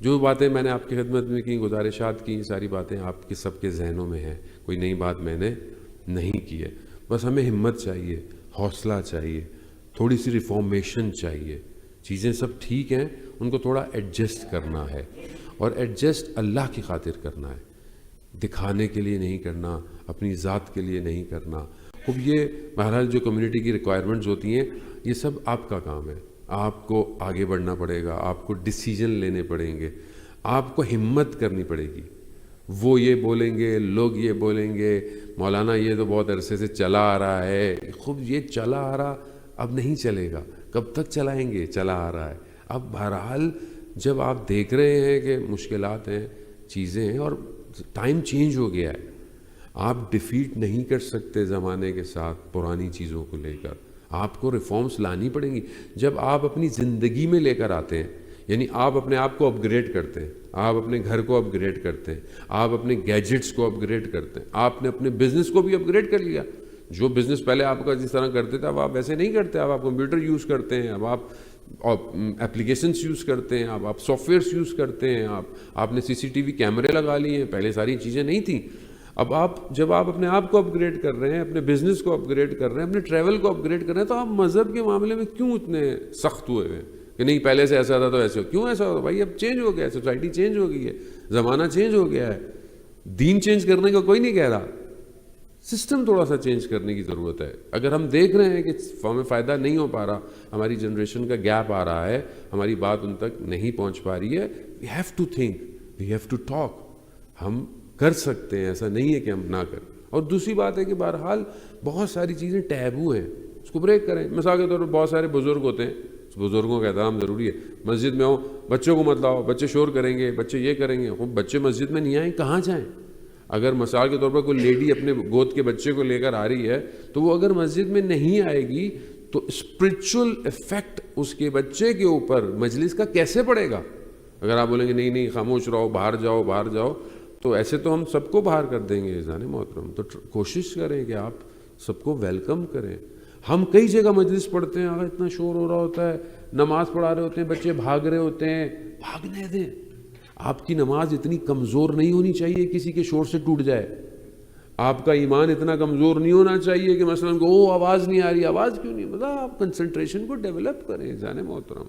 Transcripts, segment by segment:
جو باتیں میں نے آپ کی خدمت میں کی، گزارشات کی، ساری باتیں آپ کے سب کے ذہنوں میں ہیں، کوئی نئی بات میں نے نہیں کی ہے. بس ہمیں ہمت چاہیے، حوصلہ چاہیے، تھوڑی سی ریفارمیشن چاہیے. چیزیں سب ٹھیک ہیں، ان کو تھوڑا ایڈجسٹ کرنا ہے، اور ایڈجسٹ اللہ کی خاطر کرنا ہے، دکھانے کے لیے نہیں کرنا، اپنی ذات کے لیے نہیں کرنا. اب یہ بہرحال جو کمیونٹی کی ریکوائرمنٹس ہوتی ہیں، یہ سب آپ کا کام ہے. آپ کو آگے بڑھنا پڑے گا، آپ کو ڈیسیجن لینے پڑیں گے، آپ کو ہمت کرنی پڑے گی. وہ یہ بولیں گے، لوگ یہ بولیں گے، مولانا یہ تو بہت عرصے سے چلا آ رہا ہے. خوب یہ چلا آ رہا اب نہیں چلے گا، کب تک چلائیں گے؟ چلا آ رہا ہے. اب بہرحال جب آپ دیکھ رہے ہیں کہ مشکلات ہیں، چیزیں ہیں، اور ٹائم چینج ہو گیا ہے، آپ ڈیفیٹ نہیں کر سکتے زمانے کے ساتھ پرانی چیزوں کو لے کر. آپ کو ریفارمز لانی پڑیں گی. جب آپ اپنی زندگی میں لے کر آتے ہیں، یعنی آپ اپنے آپ کو اپ گریڈ کرتے ہیں، آپ اپنے گھر کو اپ گریڈ کرتے ہیں، آپ اپنے گیجٹس کو اپ گریڈ کرتے ہیں، آپ نے اپنے بزنس کو بھی اپ گریڈ کر لیا. جو بزنس پہلے آپ کا جس طرح کرتے تھے اب آپ ویسے نہیں کرتے. اب آپ کمپیوٹر یوز کرتے ہیں، اب آپ اپلیکیشنس یوز کرتے ہیں، اب آپ سافٹ ویئرس یوز کرتے ہیں، آپ نے CCTV کیمرے لگا لیے ہیں. پہلے ساری چیزیں نہیں تھیں. اب جب آپ اپنے آپ کو اپ گریڈ کر رہے ہیں، اپنے بزنس کو اپ گریڈ کر رہے ہیں، اپنے ٹریول کو اپ گریڈ کر رہے ہیں، تو آپ مذہب کے معاملے میں کیوں اتنے سخت ہوئے ہوئے کہ نہیں پہلے سے ایسا تھا تو ایسے ہو؟ کیوں ایسا ہو بھائی؟ اب چینج ہو گیا ہے، سوسائٹی چینج ہو گئی ہے، زمانہ چینج ہو گیا ہے. دین چینج کرنے کا کوئی نہیں کہہ رہا، سسٹم تھوڑا سا چینج کرنے کی ضرورت ہے. اگر ہم دیکھ رہے ہیں کہ ہمیں فائدہ نہیں ہو پا رہا، ہماری جنریشن کا گیپ آ رہا ہے، ہماری بات ان تک نہیں پہنچ پا رہی ہے، we have to think, we have to talk. ہم کر سکتے ہیں، ایسا نہیں ہے کہ ہم نہ کریں. اور دوسری بات ہے کہ بہرحال بہت ساری چیزیں ٹیبو ہیں، اس کو بریک کریں. مثال کے طور پر بہت سارے بزرگ ہوتے ہیں، بزرگوں کا احترام ضروری ہے. مسجد میں ہو، بچوں کو مت لاؤ، بچے شور کریں گے، بچے یہ کریں گے. بچے مسجد میں نہیں آئیں، کہاں جائیں؟ اگر مثال کے طور پر کوئی لیڈی اپنے گود کے بچے کو لے کر آ رہی ہے، تو وہ اگر مسجد میں نہیں آئے گی تو اسپرچول ایفیکٹ اس کے بچے کے اوپر مجلس کا کیسے پڑے گا؟ اگر آپ بولیں گے نہیں نہیں خاموش رہو، باہر جاؤ باہر جاؤ، تو ایسے تو ہم سب کو باہر کر دیں گے. عزیزان محترم، تو کوشش کریں کہ آپ سب کو ویلکم کریں. ہم کئی جگہ مجلس پڑھتے ہیں، اگر اتنا شور ہو رہا ہوتا ہے، نماز پڑھا رہے ہوتے ہیں، بچے بھاگ رہے ہوتے ہیں، بھاگنے دیں. آپ کی نماز اتنی کمزور نہیں ہونی چاہیے کسی کے شور سے ٹوٹ جائے. آپ کا ایمان اتنا کمزور نہیں ہونا چاہیے کہ مثلا آواز نہیں آ رہی. آواز کیوں نہیں؟ مطلب آپ کنسنٹریشن کو ڈیولپ کریں. عزیزان محترم،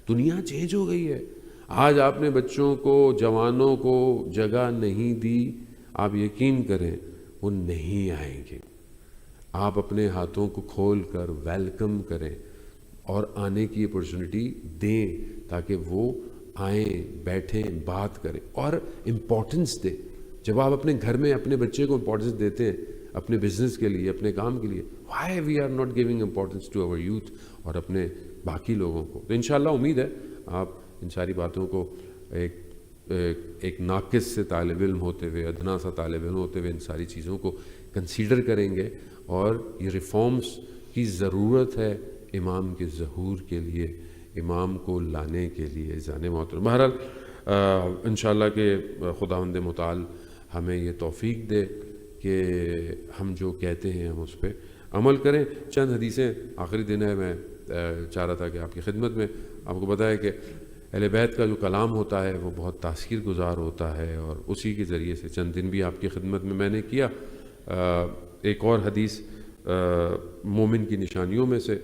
دنیا چینج ہو گئی ہے. آج آپ نے بچوں کو، جوانوں کو جگہ نہیں دی، آپ یقین کریں وہ نہیں آئیں گے. آپ اپنے ہاتھوں کو کھول کر ویلکم کریں اور آنے کی اپرچونٹی دیں تاکہ وہ آئیں، بیٹھیں، بات کریں اور امپورٹنس دیں. جب آپ اپنے گھر میں اپنے بچے کو امپورٹنس دیتے ہیں، اپنے بزنس کے لیے، اپنے کام کے لیے، why we are not giving importance to our youth اور اپنے باقی لوگوں کو؟ تو انشاءاللہ امید ہے آپ ان ساری باتوں کو ایک ناقص سے طالب علم ہوتے ہوئے، ادنا سا طالب علم ہوتے ہوئے ان ساری چیزوں کو کنسیڈر کریں گے. اور یہ ریفارمز کی ضرورت ہے امام کے ظہور کے لیے، امام کو لانے کے لیے. عزیزان محترم، بہرحال انشاءاللہ کہ خداوند متعال ہمیں یہ توفیق دے کہ ہم جو کہتے ہیں ہم اس پہ عمل کریں. چند حدیثیں آخری دن ہے، میں چاہ رہا تھا کہ آپ کی خدمت میں آپ کو بتایا کہ اہل بیت کا جو کلام ہوتا ہے وہ بہت تاثیر گزار ہوتا ہے، اور اسی کے ذریعے سے چند دن بھی آپ کی خدمت میں نے کیا. ایک اور حدیث مومن کی نشانیوں میں سے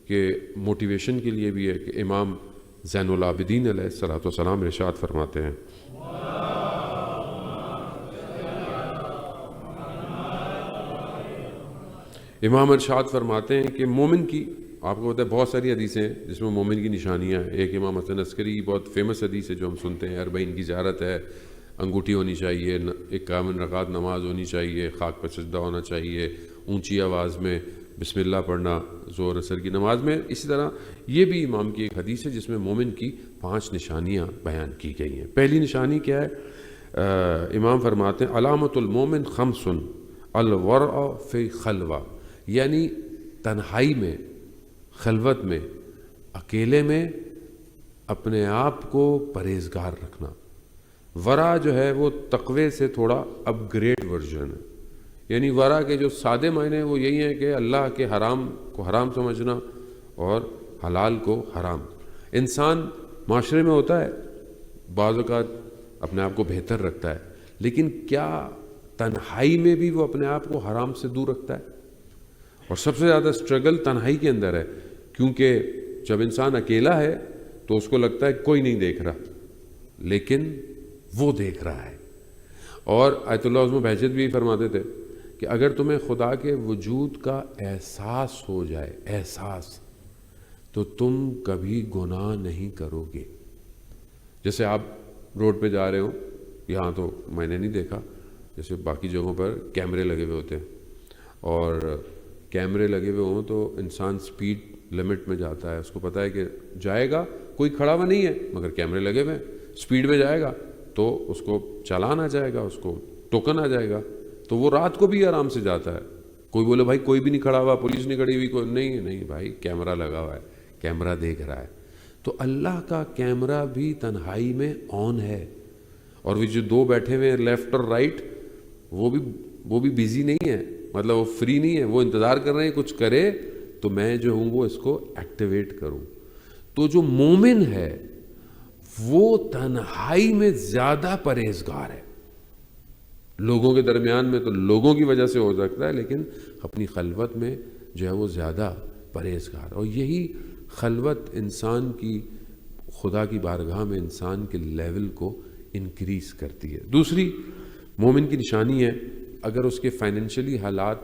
کہ موٹیویشن کے لیے بھی ہے کہ امام زین العابدین علیہ الصلوۃ والسلام ارشاد فرماتے ہیں، امام ارشاد فرماتے ہیں کہ مومن کی، آپ کو پتہ ہے بہت ساری حدیثیں ہیں جس میں مومن کی نشانیاں ہیں. ایک امام حسن عسکری بہت فیمس حدیث ہے جو ہم سنتے ہیں، 40 کی زیارت ہے، انگوٹھی ہونی چاہیے، 51 رکعت نماز ہونی چاہیے، خاک پر سجدہ ہونا چاہیے، اونچی آواز میں بسم اللہ پڑھنا ظہر اثر کی نماز میں. اسی طرح یہ بھی امام کی ایک حدیث ہے جس میں مومن کی 5 نشانیاں بیان کی گئی ہیں. پہلی نشانی کیا ہے؟ امام فرماتے ہیں علامت المومن خمس الورع فی خلوہ، یعنی تنہائی میں، خلوت میں، اکیلے میں اپنے آپ کو پرہیزگار رکھنا. ورع جو ہے وہ تقوی سے تھوڑا اپ گریڈ ورژن ہے. یعنی ورع کے جو سادے معنی وہ یہی ہیں کہ اللہ کے حرام کو حرام سمجھنا اور حلال کو حرام. انسان معاشرے میں ہوتا ہے، بعض اوقات اپنے آپ کو بہتر رکھتا ہے، لیکن کیا تنہائی میں بھی وہ اپنے آپ کو حرام سے دور رکھتا ہے؟ اور سب سے زیادہ سٹرگل تنہائی کے اندر ہے، کیونکہ جب انسان اکیلا ہے تو اس کو لگتا ہے کوئی نہیں دیکھ رہا، لیکن وہ دیکھ رہا ہے۔ اور آیت اللہ عظمہ بہجت بھی فرماتے تھے کہ اگر تمہیں خدا کے وجود کا احساس ہو جائے، احساس، تو تم کبھی گناہ نہیں کرو گے۔ جیسے آپ روڈ پہ جا رہے ہو، یہاں تو میں نے نہیں دیکھا، جیسے باقی جگہوں پر کیمرے لگے ہوئے ہوتے ہیں، اور کیمرے لگے ہوئے ہوں تو انسان سپیڈ لمٹ میں جاتا ہے، اس کو پتہ ہے کہ جائے گا، کوئی کھڑا ہوا نہیں ہے مگر کیمرے لگے ہوئے ہیں، سپیڈ میں جائے گا تو اس کو چالان آ جائے گا، اس کو ٹوکن آ جائے گا، تو وہ رات کو بھی آرام سے جاتا ہے۔ کوئی بولے بھائی کوئی بھی نہیں کھڑا ہوا، پولیس نہیں کھڑی ہوئی، کوئی نہیں بھائی، کیمرہ لگا ہوا ہے، کیمرہ دیکھ رہا ہے۔ تو اللہ کا کیمرہ بھی تنہائی میں آن ہے، اور وہ جو دو بیٹھے ہوئے ہیں لیفٹ اور رائٹ، وہ بھی بیزی نہیں ہے، مطلب وہ فری نہیں ہے، وہ انتظار کر رہے ہیں کچھ کرے تو میں جو ہوں وہ اس کو ایکٹیویٹ کروں۔ تو جو مومن ہے وہ تنہائی میں زیادہ پرہیزگار ہے۔ لوگوں کے درمیان میں تو لوگوں کی وجہ سے ہو سکتا ہے، لیکن اپنی خلوت میں جو ہے وہ زیادہ پرہیزگار، اور یہی خلوت انسان کی خدا کی بارگاہ میں انسان کے لیول کو انکریز کرتی ہے۔ دوسری مومن کی نشانی ہے، اگر اس کے فائنینشلی حالات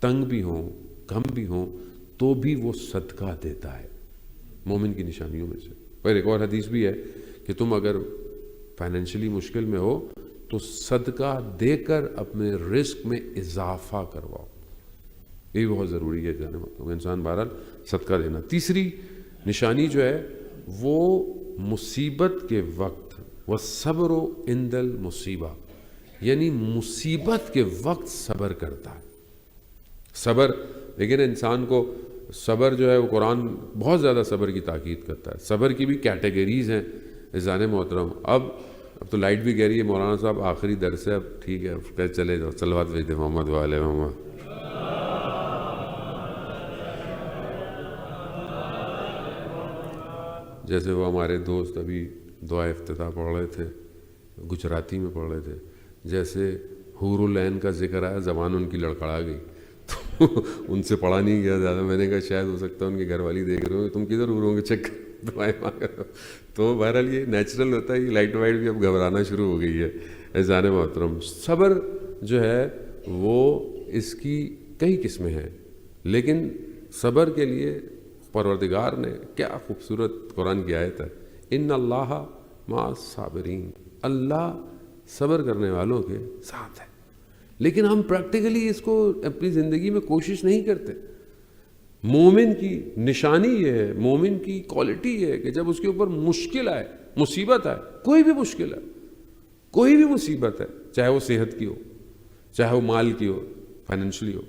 تنگ بھی ہوں، کم بھی ہوں، تو بھی وہ صدقہ دیتا ہے۔ مومن کی نشانیوں میں سے اور ایک اور حدیث بھی ہے کہ تم اگر فائنینشلی مشکل میں ہو تو صدقہ دے کر اپنے رزق میں اضافہ کرواؤ۔ یہ بھی بہت ضروری ہے جانے مطلب انسان بہرحال صدقہ دینا۔ تیسری نشانی جو ہے وہ مصیبت کے وقت والصبر عند المصیبہ، یعنی مصیبت کے وقت صبر کرتا ہے۔ صبر، لیکن انسان کو صبر جو ہے وہ قرآن بہت زیادہ صبر کی تاکید کرتا ہے۔ صبر کی بھی کیٹیگریز ہیں عزیزان محترم۔ اب تو لائٹ بھی کہہ رہی ہے مولانا صاحب آخری درس ہے، اب ٹھیک ہے اب چلے جاؤ، صلوات بھیج دے محمد والے محمد۔ جیسے وہ ہمارے دوست ابھی دعا افتتاح پڑھ رہے تھے، گجراتی میں پڑھ رہے تھے، جیسے حور العین کا ذکر آیا، زبان ان کی لڑکھڑا گئی، تو ان سے پڑھا نہیں گیا زیادہ۔ میں نے کہا شاید ہو سکتا ہے ان کے گھر والی دیکھ رہے ہو، تم کدھر حوروں کے چکر دعائیں مانگ رہے ہو۔ تو بہرحال یہ نیچرل ہوتا ہے، یہ لائٹ وائٹ بھی اب گھبرانا شروع ہو گئی ہے۔ عزیزان محترم، صبر جو ہے وہ اس کی کئی قسمیں ہیں، لیکن صبر کے لیے پروردگار نے کیا خوبصورت قرآن کی آیت ہے، ان اللہ مع الصابرین، اللہ صبر کرنے والوں کے ساتھ ہے۔ لیکن ہم پریکٹیکلی اس کو اپنی زندگی میں کوشش نہیں کرتے۔ مومن کی نشانی یہ ہے، مومن کی کوالٹی یہ ہے کہ جب اس کے اوپر مشکل آئے، مصیبت آئے، کوئی بھی مشکل ہے، کوئی بھی مصیبت ہے، چاہے وہ صحت کی ہو، چاہے وہ مال کی ہو، فائنینشلی ہو،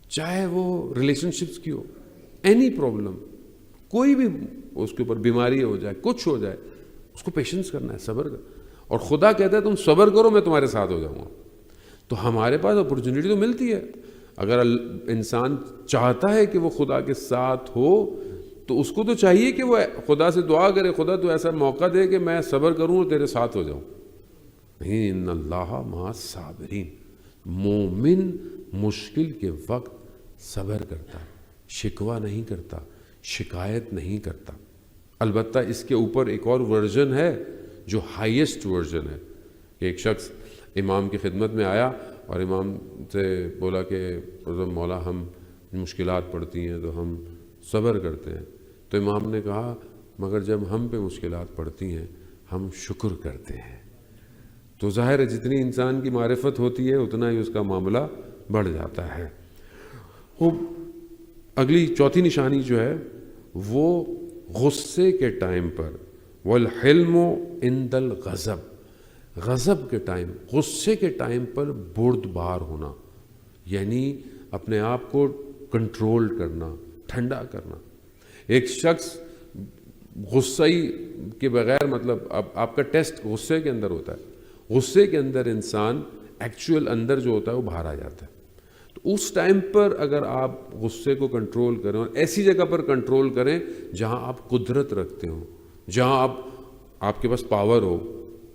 چاہے وہ ریلیشن شپس کی ہو، اینی پرابلم، کوئی بھی اس کے اوپر بیماری ہو جائے، کچھ ہو جائے، اس کو پیشنس کرنا ہے، صبر کرنا۔ اور خدا کہتا ہے تم صبر کرو میں تمہارے ساتھ ہو جاؤں گا۔ تو ہمارے پاس اپرچونٹی تو ملتی ہے، اگر انسان چاہتا ہے کہ وہ خدا کے ساتھ ہو تو اس کو تو چاہیے کہ وہ خدا سے دعا کرے، خدا تو ایسا موقع دے کہ میں صبر کروں اور تیرے ساتھ ہو جاؤں۔ نہیں، ان اللہ مع الصابرین، مومن مشکل کے وقت صبر کرتا، شکوہ نہیں کرتا، شکایت نہیں کرتا۔ البتہ اس کے اوپر ایک اور ورژن ہے جو ہائیسٹ ورژن ہے، کہ ایک شخص امام کی خدمت میں آیا اور امام سے بولا کہ مولا ہم مشکلات پڑتی ہیں تو ہم صبر کرتے ہیں۔ تو امام نے کہا مگر جب ہم پہ مشکلات پڑتی ہیں ہم شکر کرتے ہیں۔ تو ظاہر ہے جتنی انسان کی معرفت ہوتی ہے اتنا ہی اس کا معاملہ بڑھ جاتا ہے۔ وہ اگلی چوتھی نشانی جو ہے وہ غصے کے ٹائم پر، والحلم عند الغضب، غضب کے ٹائم، غصے کے ٹائم پر بردبار ہونا، یعنی اپنے آپ کو کنٹرول کرنا، ٹھنڈا کرنا۔ ایک شخص غصے کے بغیر، مطلب اب آپ کا ٹیسٹ غصے کے اندر ہوتا ہے، غصے کے اندر انسان ایکچوئل اندر جو ہوتا ہے وہ باہر آ جاتا ہے۔ تو اس ٹائم پر اگر آپ غصے کو کنٹرول کریں، اور ایسی جگہ پر کنٹرول کریں جہاں آپ قدرت رکھتے ہوں، جہاں آپ آپ کے پاس پاور ہو،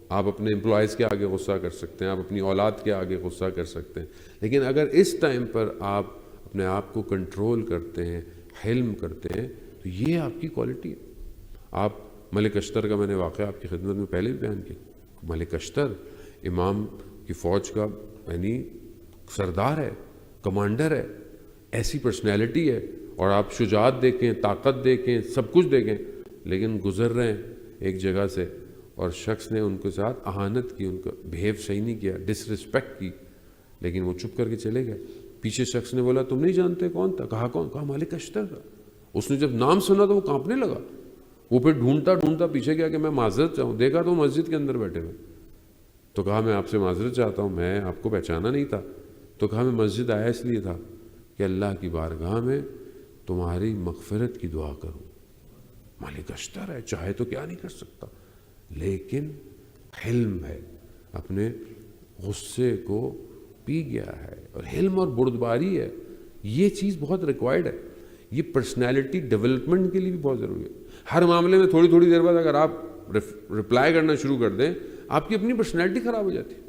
آپ اپنے امپلائیز کے آگے غصہ کر سکتے ہیں، آپ اپنی اولاد کے آگے غصہ کر سکتے ہیں، لیکن اگر اس ٹائم پر آپ اپنے آپ کو کنٹرول کرتے ہیں، حلم کرتے ہیں، تو یہ آپ کی کوالٹی ہے۔ آپ ملک اشتر کا میں نے واقعہ آپ کی خدمت میں پہلے بھی بیان کیا۔ ملک اشتر امام کی فوج کا یعنی سردار ہے، کمانڈر ہے، ایسی پرسنالٹی ہے، اور آپ شجاعت دیکھیں، طاقت دیکھیں، سب کچھ دیکھیں، لیکن گزر رہے ہیں ایک جگہ سے اور شخص نے ان کے ساتھ اہانت کی، ان کا بہیو صحیح نہیں کیا، ڈس رسپیکٹ کی، لیکن وہ چپ کر کے چلے گئے۔ پیچھے شخص نے بولا تم نہیں جانتے کون تھا؟ کہا کون؟ کہا ملک اشتر کا۔ اس نے جب نام سنا تو وہ کانپنے لگا، وہ پھر ڈھونڈتا ڈھونڈتا پیچھے گیا کہ میں معذرت چاہوں، دیکھا تو مسجد کے اندر بیٹھے ہوئے، تو کہا میں آپ سے معذرت چاہتا ہوں، میں آپ کو پہچانا نہیں تھا۔ تو کہا میں مسجد آیا اس لیے تھا کہ اللہ کی بارگاہ میں تمہاری مغفرت کی دعا کروں۔ ملک اشتر ہے، چاہے تو کیا نہیں کر سکتا، لیکن حلم ہے، اپنے غصے کو پی گیا ہے، اور حلم اور بردباری ہے، یہ چیز بہت ریکوائرڈ ہے، یہ پرسنالٹی ڈیولپمنٹ کے لیے بھی بہت ضروری ہے۔ ہر معاملے میں تھوڑی تھوڑی دیر بعد اگر آپ رپلائی کرنا شروع کر دیں، آپ کی اپنی پرسنالٹی خراب ہو جاتی ہے،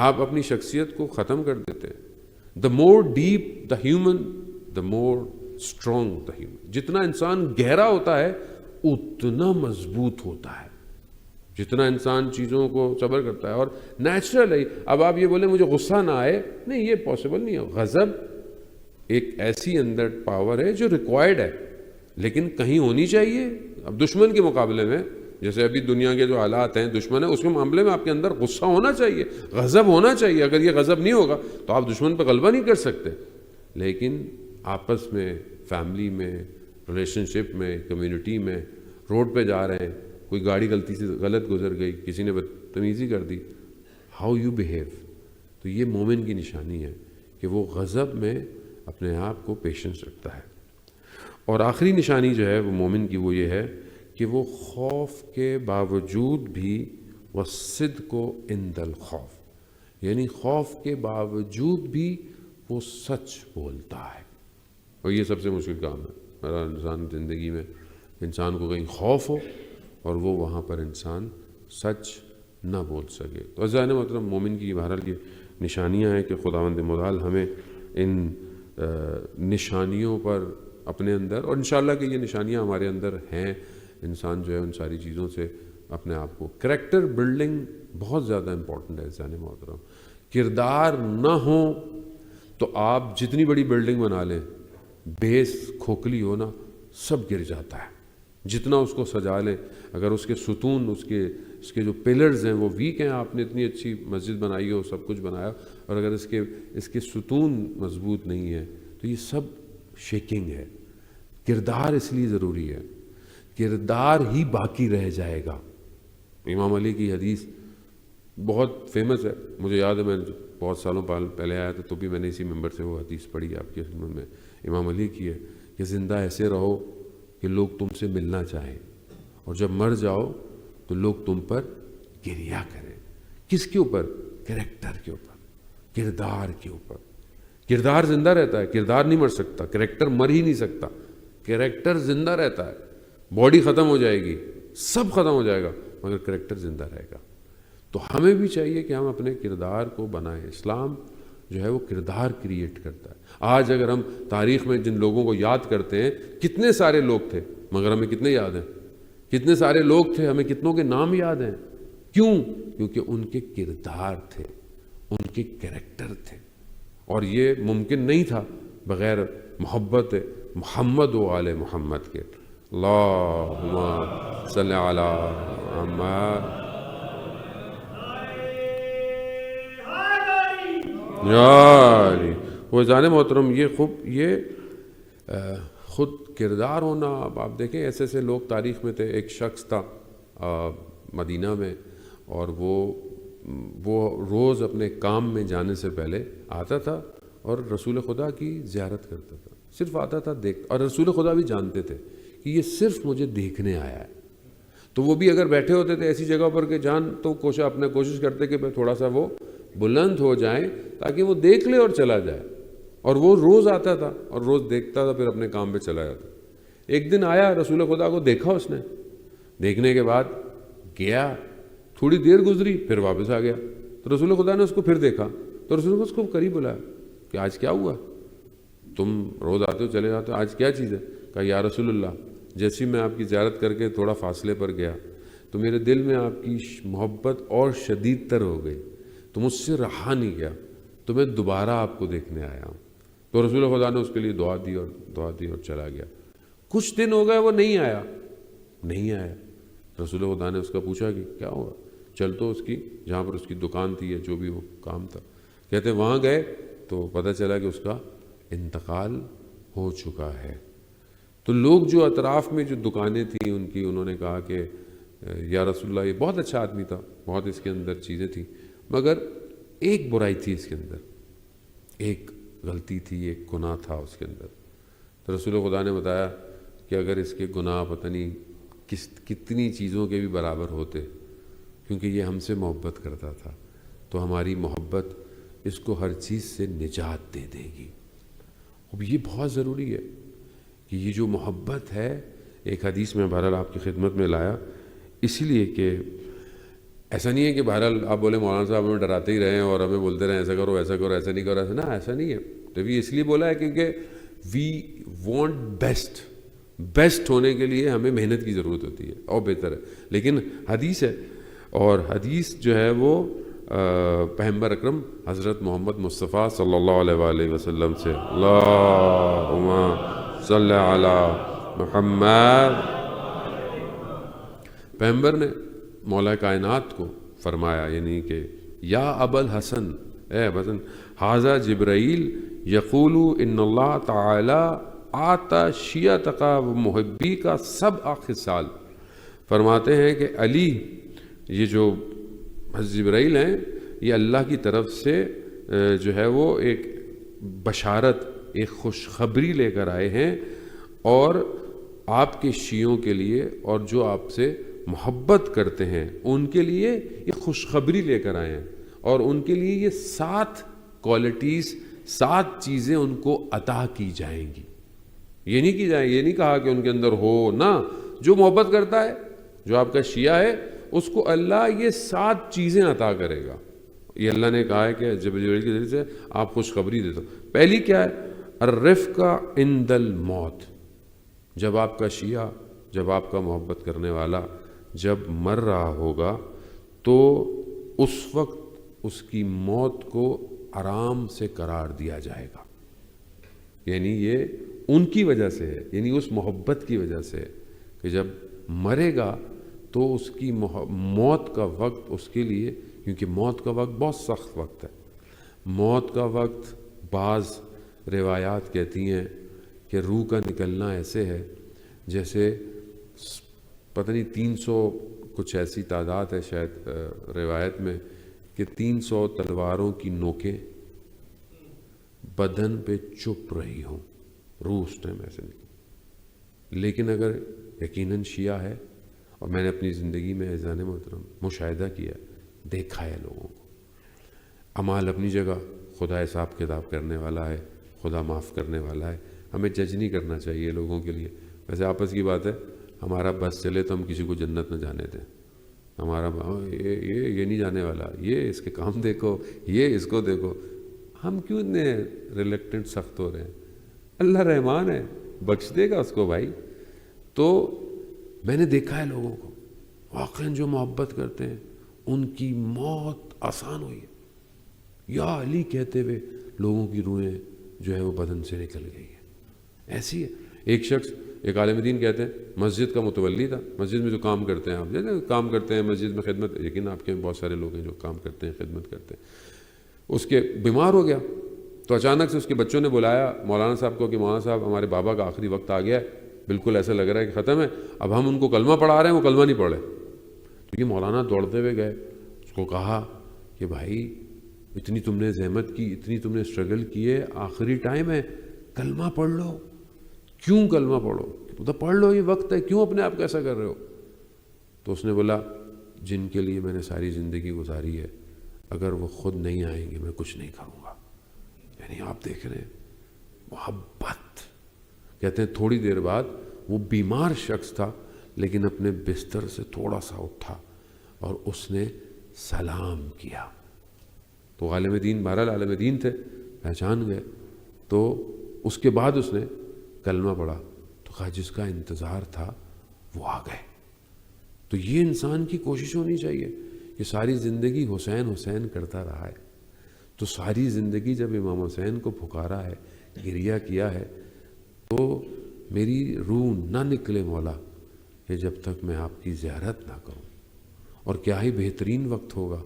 آپ اپنی شخصیت کو ختم کر دیتے ہیں۔ The more deep the human the more strong the human. جتنا انسان گہرا ہوتا ہے اتنا مضبوط ہوتا ہے، جتنا انسان چیزوں کو صبر کرتا ہے، اور نیچرل ہے۔ اب آپ یہ بولیں مجھے غصہ نہ آئے، نہیں، یہ پاسبل نہیں ہے۔ غضب ایک ایسی اندر پاور ہے جو ریکوائرڈ ہے، لیکن کہیں ہونی چاہیے۔ اب دشمن کے مقابلے میں، جیسے ابھی دنیا کے جو حالات ہیں، دشمن ہے، اس کے معاملے میں آپ کے اندر غصہ ہونا چاہیے، غضب ہونا چاہیے۔ اگر یہ غضب نہیں ہوگا تو آپ دشمن پہ غلبہ نہیں کر سکتے۔ لیکن آپس میں، فیملی میں، ریلیشن شپ میں، کمیونٹی میں، روڈ پہ جا رہے ہیں، کوئی گاڑی غلطی سے غلط گزر گئی، کسی نے بدتمیزی کر دی، ہاؤ یو بیہیو، تو یہ مومن کی نشانی ہے کہ وہ غضب میں اپنے آپ کو پیشنس رکھتا ہے۔ اور آخری نشانی جو ہے وہ مومن کی، وہ یہ ہے کہ وہ خوف کے باوجود بھی وَالصِّدْقُ عِنْدَ الْخَوْفِ، یعنی خوف کے باوجود بھی وہ سچ بولتا ہے۔ اور یہ سب سے مشکل کام ہے ہر انسان کی زندگی میں، انسان کو کہیں خوف ہو اور وہ وہاں پر انسان سچ نہ بول سکے۔ تو عزیزان محترم، مومن کی بہرحال یہ نشانیاں ہیں کہ خداوند متعال ہمیں ان نشانیوں پر اپنے اندر، اور انشاءاللہ کہ یہ نشانیاں ہمارے اندر ہیں، انسان جو ہے ان ساری چیزوں سے اپنے آپ کو، کریکٹر بلڈنگ بہت زیادہ امپورٹنٹ ہے عزیزان محترم۔ کردار نہ ہو تو آپ جتنی بڑی بلڈنگ بنا لیں، بیس کھوکھلی ہو نا، سب گر جاتا ہے۔ جتنا اس کو سجا لیں، اگر اس کے ستون، اس کے جو پلرز ہیں وہ ویک ہیں، آپ نے اتنی اچھی مسجد بنائی ہو، سب کچھ بنایا، اور اگر اس کے ستون مضبوط نہیں ہے تو یہ سب شیکنگ ہے۔ کردار اس لیے ضروری ہے، کردار ہی باقی رہ جائے گا۔ امام علی کی حدیث بہت فیمس ہے، مجھے یاد ہے میں بہت سالوں پہلے آیا تھا تو بھی میں نے اسی ممبر سے وہ حدیث پڑھی آپ کی خدمت میں، امام علی کی ہے کہ زندہ ایسے رہو کہ لوگ تم سے ملنا چاہیں، اور جب مر جاؤ تو لوگ تم پر گریہ کریں۔ کس کے اوپر؟ کریکٹر کے اوپر، کردار کے اوپر۔ کردار زندہ رہتا ہے، کردار نہیں مر سکتا، کریکٹر مر ہی نہیں سکتا، کریکٹر زندہ رہتا ہے۔ باڈی ختم ہو جائے گی، سب ختم ہو جائے گا، مگر کریکٹر زندہ رہے گا۔ تو ہمیں بھی چاہیے کہ ہم اپنے کردار کو بنائیں۔ اسلام جو ہے وہ کردار کریٹ کرتا ہے۔ آج اگر ہم تاریخ میں جن لوگوں کو یاد کرتے ہیں، کتنے سارے لوگ تھے، مگر ہمیں کتنے یاد ہیں؟ کتنے سارے لوگ تھے، ہمیں کتنوں کے نام یاد ہیں؟ کیوں؟ کیونکہ ان کے کردار تھے، ان کے کریکٹر تھے، اور یہ ممکن نہیں تھا بغیر محبت محمد و آل محمد کے۔ اللہم صلی علی محمد یاری۔ وہ جانے محترم، یہ خود کردار ہونا، اب آپ دیکھیں ایسے ایسے لوگ تاریخ میں تھے۔ ایک شخص تھا مدینہ میں، اور وہ روز اپنے کام میں جانے سے پہلے آتا تھا اور رسول خدا کی زیارت کرتا تھا، صرف آتا تھا اور رسول خدا بھی جانتے تھے کہ یہ صرف مجھے دیکھنے آیا ہے۔ تو وہ بھی اگر بیٹھے ہوتے تھے ایسی جگہ پر کہ جان تو کوشش کرتے کہ تھوڑا سا وہ بلند ہو جائیں تاکہ وہ دیکھ لے اور چلا جائے، اور وہ روز آتا تھا اور روز دیکھتا تھا، پھر اپنے کام پہ چلا جاتا۔ ایک دن آیا، رسول خدا کو دیکھا اس نے، دیکھنے کے بعد گیا, تھوڑی دیر گزری, پھر واپس آ گیا. تو رسول خدا نے اس کو پھر دیکھا, تو رسول نے اس کو قریب بلایا کہ آج کیا ہوا, تم روز آتے ہو چلے جاتے ہو, آج کیا چیز ہے؟ کہا یا رسول اللہ, جیسی میں آپ کی زیارت کر کے تھوڑا فاصلے پر گیا تو میرے دل میں آپ کی محبت اور شدید تر ہو گئی, تو مجھ سے رہا نہیں گیا, تو میں دوبارہ آپ کو دیکھنے آیا ہوں. تو رسول خدا نے اس کے لیے دعا دی اور چلا گیا. کچھ دن ہو گئے وہ نہیں آیا. رسول خدا نے اس کا پوچھا کہ کیا ہوا؟ چل تو اس کی جہاں پر اس کی دکان تھی یا جو بھی وہ کام تھا, کہتے وہاں گئے تو پتہ چلا کہ اس کا انتقال ہو چکا ہے. تو لوگ جو اطراف میں جو دکانیں تھیں ان کی, انہوں نے کہا کہ یا رسول اللہ, یہ بہت اچھا آدمی تھا, بہت اس کے اندر چیزیں تھیں, مگر ایک برائی تھی اس کے اندر, ایک غلطی تھی, ایک گناہ تھا اس کے اندر. تو رسول خدا نے بتایا کہ اگر اس کے گناہ پتہ نہیں کتنی چیزوں کے بھی برابر ہوتے, کیونکہ یہ ہم سے محبت کرتا تھا, تو ہماری محبت اس کو ہر چیز سے نجات دے دے گی. اب یہ بہت ضروری ہے کہ یہ جو محبت ہے, ایک حدیث میں بہرحال آپ کی خدمت میں لایا اسی لیے کہ ایسا نہیں ہے کہ بہرحال آپ بولے مولانا صاحب ہمیں ڈراتے ہی رہے ہیں اور ہمیں بولتے رہے ایسا کرو ایسا کرو ایسا نہیں کرو, ایسا نہ, ایسا نہیں ہے. تو یہ اس لیے بولا ہے کیونکہ وی وانٹ بیسٹ ہونے کے لیے ہمیں محنت کی ضرورت ہوتی ہے اور بہتر ہے. لیکن حدیث ہے, اور حدیث جو ہے وہ پیغمبر اکرم حضرت محمد مصطفیٰ صلی اللہ علیہ وآلہ وسلم سے, اللہم صلی علی محمد, پیغمبر نے مولا کائنات کو فرمایا, یعنی کہ یا ابا الحسن, اے حسن, ھذا جبرائیل یقول ان اللہ تعالی آتا شیعتک و محبی کا سبع خصال. فرماتے ہیں کہ علی, یہ جو حضرت جبرائیل ہیں, یہ اللہ کی طرف سے جو ہے وہ ایک بشارت, ایک خوشخبری لے کر آئے ہیں, اور آپ کے شیعوں کے لیے اور جو آپ سے محبت کرتے ہیں ان کے لیے یہ خوشخبری لے کر آئے ہیں, اور ان کے لیے یہ 7 کوالٹیز, 7 چیزیں ان کو عطا کی جائیں گی. یہ نہیں کہا کہ ان کے اندر ہو نہ, جو محبت کرتا ہے, جو آپ کا شیعہ ہے, اس کو اللہ یہ 7 چیزیں عطا کرے گا. یہ اللہ نے کہا ہے کہ جبرائیل کے ذریعے سے آپ خوشخبری دے دو. پہلی کیا ہے؟ الرفق عند الموت. جب آپ کا شیعہ, جب آپ کا محبت کرنے والا جب مر رہا ہوگا تو اس وقت اس کی موت کو آرام سے قرار دیا جائے گا. یعنی یہ ان کی وجہ سے ہے, یعنی اس محبت کی وجہ سے کہ جب مرے گا تو اس کی موت کا وقت اس کے لیے, کیونکہ موت کا وقت بہت سخت وقت ہے. موت کا وقت بعض روایات کہتی ہیں کہ روح کا نکلنا ایسے ہے جیسے پتہ نہیں 300 کچھ ایسی تعداد ہے شاید روایت میں کہ 300 تلواروں کی نوکیں بدن پہ چپ رہی ہوں, روح اس ٹائم ایسے نکلی. لیکن اگر یقیناً شیعہ ہے, اور میں نے اپنی زندگی میں عزیزان محترم مشاہدہ کیا, دیکھا ہے لوگوں کو, اعمال اپنی جگہ, خدا حساب کتاب کرنے والا ہے, خدا معاف کرنے والا ہے, ہمیں جج نہیں کرنا چاہیے لوگوں کے لیے. ویسے آپس کی بات ہے, ہمارا بس چلے تو ہم کسی کو جنت نہ جانے دیں. ہمارا یہ نہیں جانے والا, یہ اس کے کام دیکھو, یہ اس کو دیکھو. ہم کیوں اتنے ریلیکٹنٹ سخت ہو رہے ہیں؟ اللہ رحمان ہے, بخش دے گا اس کو بھائی. تو میں نے دیکھا ہے لوگوں کو واقعاً جو محبت کرتے ہیں ان کی موت آسان ہوئی ہے. یا علی کہتے ہوئے لوگوں کی روحیں جو ہے وہ بدن سے نکل گئی ہے. ایسی ہے. ایک شخص, ایک عالم دین کہتے ہیں, مسجد کا متولی تھا, مسجد میں جو کام کرتے ہیں, آپ جیسے کام کرتے ہیں مسجد میں خدمت, لیکن آپ کے بہت سارے لوگ ہیں جو کام کرتے ہیں, خدمت کرتے ہیں. اس کے بیمار ہو گیا تو اچانک سے اس کے بچوں نے بلایا مولانا صاحب کو کہ مولانا صاحب ہمارے بابا کا آخری وقت آ گیا ہے, بالکل ایسا لگ رہا ہے کہ ختم ہے, اب ہم ان کو کلمہ پڑھا رہے ہیں, وہ کلمہ نہیں پڑھ رہے. تو یہ مولانا دوڑتے ہوئے گئے, اس کو کہا کہ بھائی اتنی تم نے زحمت کی, اتنی تم نے اسٹرگل کی ہے, آخری ٹائم ہے, کلمہ پڑھ لو. کیوں کلمہ پڑھو؟ تو پڑھ لو, یہ وقت ہے, کیوں اپنے آپ کو ایسا کر رہے ہو؟ تو اس نے بولا جن کے لیے میں نے ساری زندگی گزاری ہے, اگر وہ خود نہیں آئیں گے میں کچھ نہیں کروں گا. یعنی آپ دیکھ رہے ہیں محبت. کہتے ہیں تھوڑی دیر بعد وہ بیمار شخص تھا لیکن اپنے بستر سے تھوڑا سا اٹھا, اور اس نے سلام کیا. تو عالم دین، بہرحال عالم دین تھے، پہچان گئے. تو اس کے بعد اس نے کلمہ پڑھا تو کہا جس کا انتظار تھا وہ آ گئے. تو یہ انسان کی کوشش ہونی چاہیے کہ ساری زندگی حسین حسین کرتا رہا ہے، تو ساری زندگی جب امام حسین کو پکارا ہے، گریہ کیا ہے، تو میری روح نہ نکلے مولا کہ جب تک میں آپ کی زیارت نہ کروں. اور کیا ہی بہترین وقت ہوگا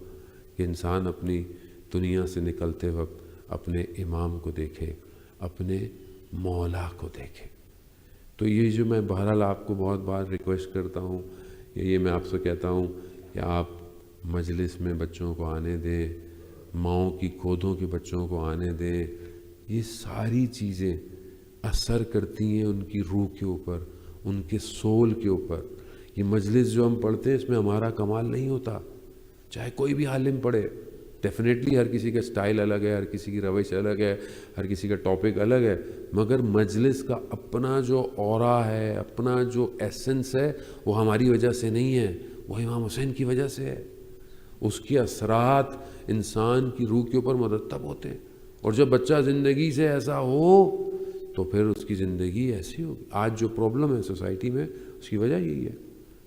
کہ انسان اپنی دنیا سے نکلتے وقت اپنے امام کو دیکھے، اپنے مولا کو دیکھے. تو یہ جو میں بہرحال آپ کو بہت بار ریکویسٹ کرتا ہوں، یہ میں آپ سے کہتا ہوں کہ آپ مجلس میں بچوں کو آنے دیں، ماؤں کی گودوں کے بچوں کو آنے دیں. یہ ساری چیزیں اثر کرتی ہیں ان کی روح کے اوپر، ان کے سول کے اوپر. یہ مجلس جو ہم پڑھتے ہیں اس میں ہمارا کمال نہیں ہوتا، چاہے کوئی بھی عالم پڑھے. ڈیفینیٹلی ہر کسی کا سٹائل الگ ہے، ہر کسی کی روش الگ ہے، ہر کسی کا ٹاپک الگ ہے، مگر مجلس کا اپنا جو اورا ہے، اپنا جو ایسنس ہے، وہ ہماری وجہ سے نہیں ہے، وہ امام حسین کی وجہ سے ہے. اس کے اثرات انسان کی روح کے اوپر مرتب ہوتے ہیں. اور جب بچہ زندگی سے ایسا ہو تو پھر اس کی زندگی ایسی ہوگی. آج جو پرابلم ہے سوسائٹی میں اس کی وجہ یہی ہے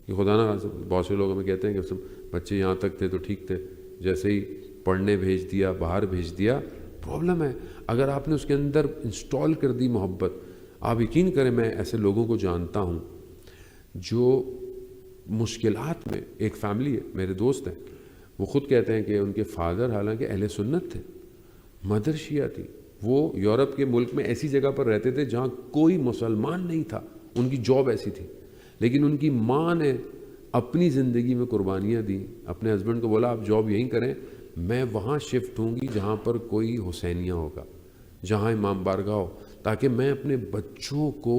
کہ خدا نہ بہت سے لوگ ہمیں کہتے ہیں کہ سب بچے یہاں تک تھے تو ٹھیک تھے، جیسے ہی پڑھنے بھیج دیا، باہر بھیج دیا، پرابلم ہے. اگر آپ نے اس کے اندر انسٹال کر دی محبت، آپ یقین کریں میں ایسے لوگوں کو جانتا ہوں جو مشکلات میں، ایک فیملی ہے، میرے دوست ہیں، وہ خود کہتے ہیں کہ ان کے فادر حالانکہ اہل سنت تھے، مدر شیعہ تھی. وہ یورپ کے ملک میں ایسی جگہ پر رہتے تھے جہاں کوئی مسلمان نہیں تھا، ان کی جاب ایسی تھی، لیکن ان کی ماں نے اپنی زندگی میں قربانیاں دیں. اپنے ہسبینڈ کو بولا آپ جاب یہیں کریں، میں وہاں شفٹ ہوں گی جہاں پر کوئی حسینیہ ہوگا، جہاں امام بارگاہ ہو، تاکہ میں اپنے بچوں کو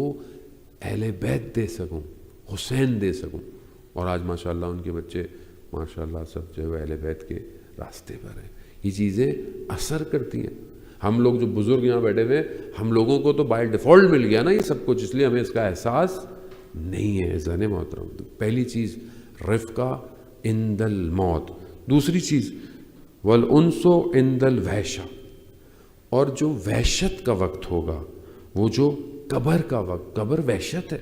اہل بیت دے سکوں، حسین دے سکوں. اور آج ماشاءاللہ ان کے بچے ماشاءاللہ سب جو ہے اہل بیت کے راستے پر ہیں. یہ چیزیں اثر کرتی ہیں. ہم لوگ جو بزرگ یہاں بیٹھے ہوئے، ہم لوگوں کو تو بائی ڈیفالٹ مل گیا نا یہ سب کچھ، اس لیے ہمیں اس کا احساس نہیں ہے. عزیزان محترم، پہلی چیز رفقہ عند الموت. دوسری چیز والانس عند الوحشہ. اور جو وحشت کا وقت ہوگا، وہ جو قبر کا وقت، قبر وحشت ہے،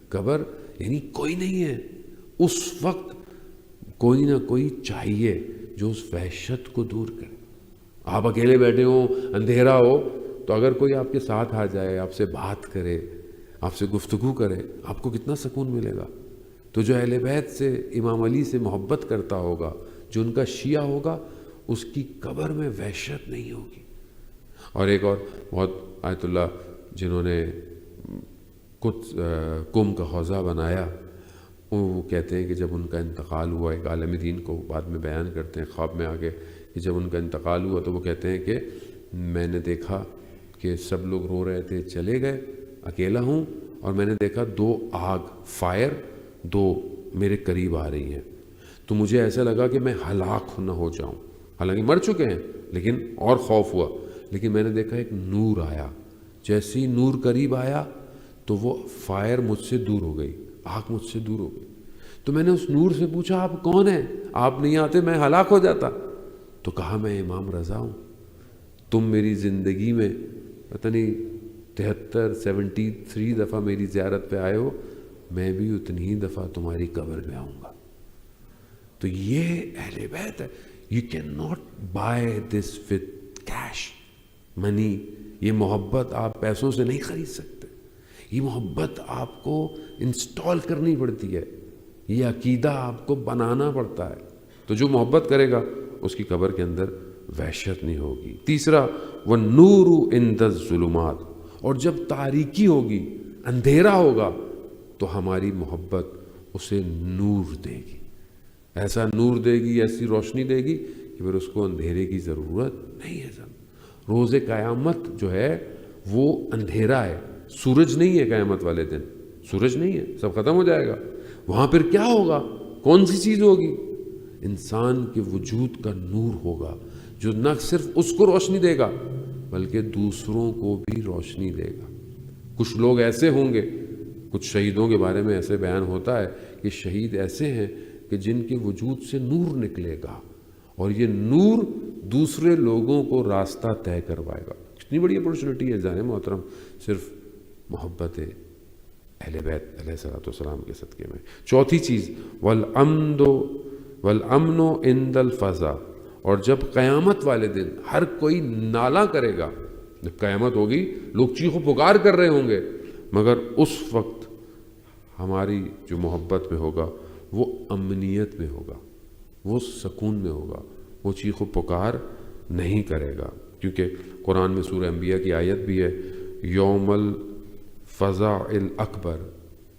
قبر یعنی کوئی نہیں ہے، اس وقت کوئی نہ کوئی چاہیے جو اس وحشت کو دور کرے. آپ اکیلے بیٹھے ہوں، اندھیرا ہو، تو اگر کوئی آپ کے ساتھ آ جائے، آپ سے بات کرے، آپ سے گفتگو کرے، آپ کو کتنا سکون ملے گا. تو جو اہل بیت سے، امام علی سے محبت کرتا ہوگا، جو ان کا شیعہ ہوگا، اس کی قبر میں وحشت نہیں ہوگی. اور ایک اور بہت آیت اللہ جنہوں نے قم کا حوضہ بنایا، وہ کہتے ہیں کہ جب ان کا انتقال ہوا، ایک عالم دین کو بعد میں بیان کرتے ہیں خواب میں آگے کہ جب ان کا انتقال ہوا تو وہ کہتے ہیں کہ میں نے دیکھا کہ سب لوگ رو رہے تھے، چلے گئے، اکیلا ہوں، اور میں نے دیکھا دو آگ، فائر، دو میرے قریب آ رہی ہیں. تو مجھے ایسا لگا کہ میں ہلاک نہ ہو جاؤں، حالانکہ مر چکے ہیں، لیکن اور خوف ہوا. لیکن میں نے دیکھا ایک نور آیا، جیسے ہی نور قریب آیا تو وہ فائر مجھ سے دور ہو گئی، آگ مجھ سے دور ہو گئی. تو میں نے اس نور سے پوچھا آپ کون ہیں؟ آپ نہیں آتے میں ہلاک ہو جاتا. تو کہا میں امام رضا ہوں. تم میری زندگی میں پتہ نہیں 73 دفعہ میری زیارت پہ آئے ہو، میں بھی اتنی ہی دفعہ تمہاری قبر میں آؤں گا. تو یہ اہل بیت ہے. You can not buy this with cash money. یہ محبت آپ پیسوں سے نہیں خرید سکتے. یہ محبت آپ کو انسٹال کرنی پڑتی ہے، یہ عقیدہ آپ کو بنانا پڑتا ہے. تو جو محبت کرے گا اس کی قبر کے اندر وحشت نہیں ہوگی. تیسرا والنور عند الظلمات. اور جب تاریکی ہوگی، اندھیرا ہوگا، تو ہماری محبت اسے نور دے گی، ایسا نور دے گی، ایسی روشنی دے گی کہ پھر اس کو اندھیرے کی ضرورت نہیں ہے. روز قیامت جو ہے وہ اندھیرا ہے، سورج نہیں ہے. قیامت والے دن سورج نہیں ہے، سب ختم ہو جائے گا. وہاں پھر کیا ہوگا؟ کون سی چیز ہوگی؟ انسان کے وجود کا نور ہوگا، جو نہ صرف اس کو روشنی دے گا بلکہ دوسروں کو بھی روشنی دے گا. کچھ لوگ ایسے ہوں گے، کچھ شہیدوں کے بارے میں ایسے بیان ہوتا ہے کہ شہید ایسے ہیں کہ جن کے وجود سے نور نکلے گا اور یہ نور دوسرے لوگوں کو راستہ طے کروائے گا. کتنی بڑی اپرچونٹی ہے جانے محترم صرف محبت اہل بیت علیہ الصلوۃ والسلام کے صدقے میں. چوتھی چیز والامن عند الفزع، اور جب قیامت والے دن ہر کوئی نالا کرے گا، جب قیامت ہوگی لوگ چیخ و پکار کر رہے ہوں گے، مگر اس وقت ہماری جو محبت میں ہوگا وہ امنیت میں ہوگا، وہ سکون میں ہوگا، وہ چیخ و پکار نہیں کرے گا. کیونکہ قرآن میں سورہ انبیاء کی آیت بھی ہے، یوم الفزع الاکبر،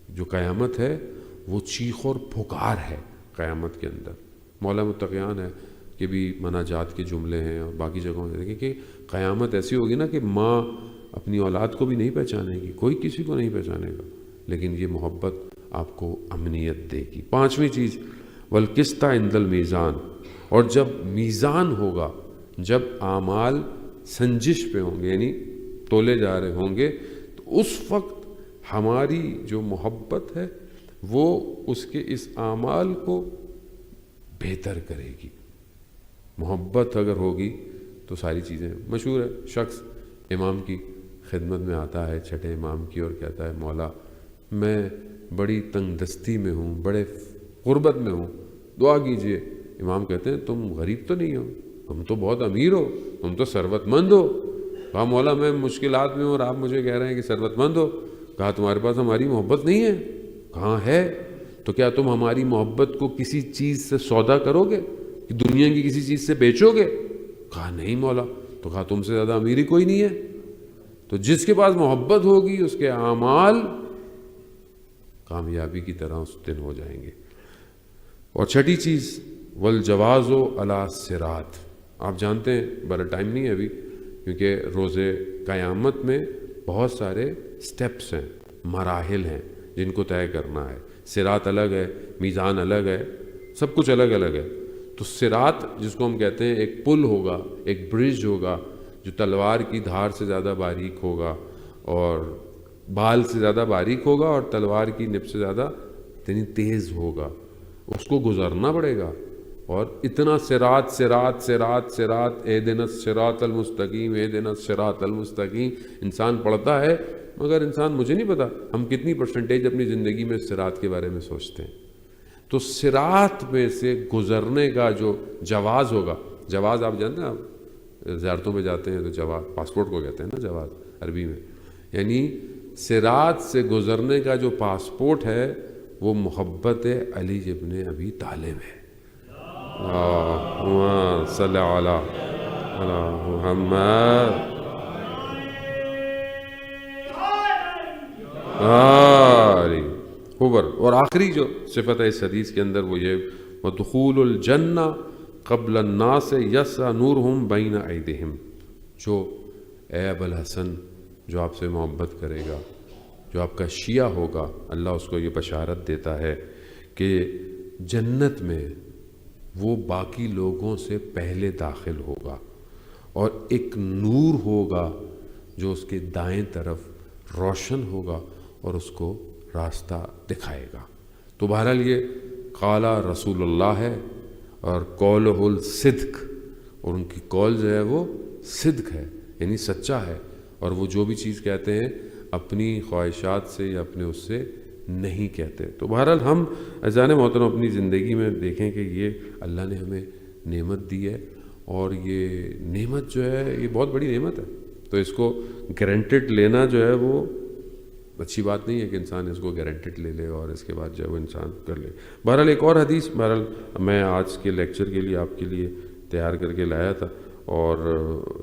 جو قیامت ہے وہ چیخ اور پکار ہے قیامت کے اندر. مولا متقیان ہے کہ بھی مناجات کے جملے ہیں اور باقی جگہوں سے دیکھیں کہ قیامت ایسی ہوگی نا کہ ماں اپنی اولاد کو بھی نہیں پہچانے گی، کوئی کسی کو نہیں پہچانے گا، لیکن یہ محبت آپ کو امنیت دے گی. پانچویں چیز والقسط عند المیزان، اور جب میزان ہوگا، جب اعمال سنجش پہ ہوں گے یعنی تولے جا رہے ہوں گے، تو اس وقت ہماری جو محبت ہے وہ اس کے اس اعمال کو بہتر کرے گی. محبت اگر ہوگی تو ساری چیزیں. مشہور ہے شخص امام کی خدمت میں آتا ہے، چھٹے امام کی، اور کہتا ہے مولا میں بڑی تنگ دستی میں ہوں، بڑے غربت میں ہوں، دعا کیجئے. امام کہتے ہیں تم غریب تو نہیں ہو، تم تو بہت امیر ہو، تم تو ثروت مند ہو. کہا مولا میں مشکلات میں ہوں اور آپ مجھے کہہ رہے ہیں کہ ثروت مند ہو. کہا تمہارے پاس ہماری محبت نہیں ہے. کہاں ہے؟ تو کیا تم ہماری محبت کو کسی چیز سے سودا کرو گے کہ دنیا کی کسی چیز سے بیچو گے؟ کہا نہیں مولا. تو کہا تم سے زیادہ امیر ہی کوئی نہیں ہے. تو جس کے پاس محبت ہوگی اس کے اعمال کامیابی کی طرح اس دن ہو جائیں گے. اور چھٹی چیز والجواز علی الصراط. آپ جانتے ہیں، بڑا ٹائم نہیں ہے ابھی کیونکہ روز قیامت میں بہت سارے سٹیپس ہیں، مراحل ہیں جن کو طے کرنا ہے. صراط الگ ہے، میزان الگ ہے، سب کچھ الگ الگ ہے. تو صراط جس کو ہم کہتے ہیں ایک پل ہوگا، ایک برج ہوگا جو تلوار کی دھار سے زیادہ باریک ہوگا اور بال سے زیادہ باریک ہوگا اور تلوار کی نب سے زیادہ تیز ہوگا. اس کو گزرنا پڑے گا. اور اتنا صراط صراط صراط صراط اہدنا الصراط المستقیم اہدنا الصراط المستقیم انسان پڑھتا ہے، مگر انسان، مجھے نہیں پتا ہم کتنی پرسنٹیج اپنی زندگی میں صراط کے بارے میں سوچتے ہیں. تو صراط میں سے گزرنے کا جو جواز ہوگا، جواز آپ جانتے ہیں، آپ زیارتوں پہ جاتے ہیں تو جواز پاسپورٹ کو کہتے ہیں نا، جواز عربی میں، یعنی صراط سے گزرنے کا جو پاسپورٹ ہے وہ محبت علی ابن ابی طالب ہے. اللہم صلی علی محمد. اور آخری جو صفت ہے اس حدیث کے اندر وہ یہ وَدُخُولُ الْجَنَّةِ قَبْلَ النَّاسِ يَسْعَى نُورُهُمْ بَيْنَ أَيْدِيهِمْ. جو اے ابوالحسن جو آپ سے محبت کرے گا، جو آپ کا شیعہ ہوگا، اللہ اس کو یہ بشارت دیتا ہے کہ جنت میں وہ باقی لوگوں سے پہلے داخل ہوگا اور ایک نور ہوگا جو اس کے دائیں طرف روشن ہوگا اور اس کو راستہ دکھائے گا. تو بہرحال یہ قال رسول اللہ ہے اور قولہ الصدق، اور ان کی قول جو ہے وہ صدق ہے یعنی سچا ہے، اور وہ جو بھی چیز کہتے ہیں اپنی خواہشات سے یا اپنے اس سے نہیں کہتے. تو بہرحال ہم عزیزان محترم اپنی زندگی میں دیکھیں کہ یہ اللہ نے ہمیں نعمت دی ہے، اور یہ نعمت جو ہے یہ بہت بڑی نعمت ہے. تو اس کو گارنٹیڈ لینا جو ہے وہ اچھی بات نہیں ہے کہ انسان اس کو گارنٹیڈ لے لے اور اس کے بعد جو ہے وہ انسان کر لے. بہرحال ایک اور حدیث بہرحال میں آج کے لیکچر کے لیے آپ کے لیے تیار کر کے لایا تھا، اور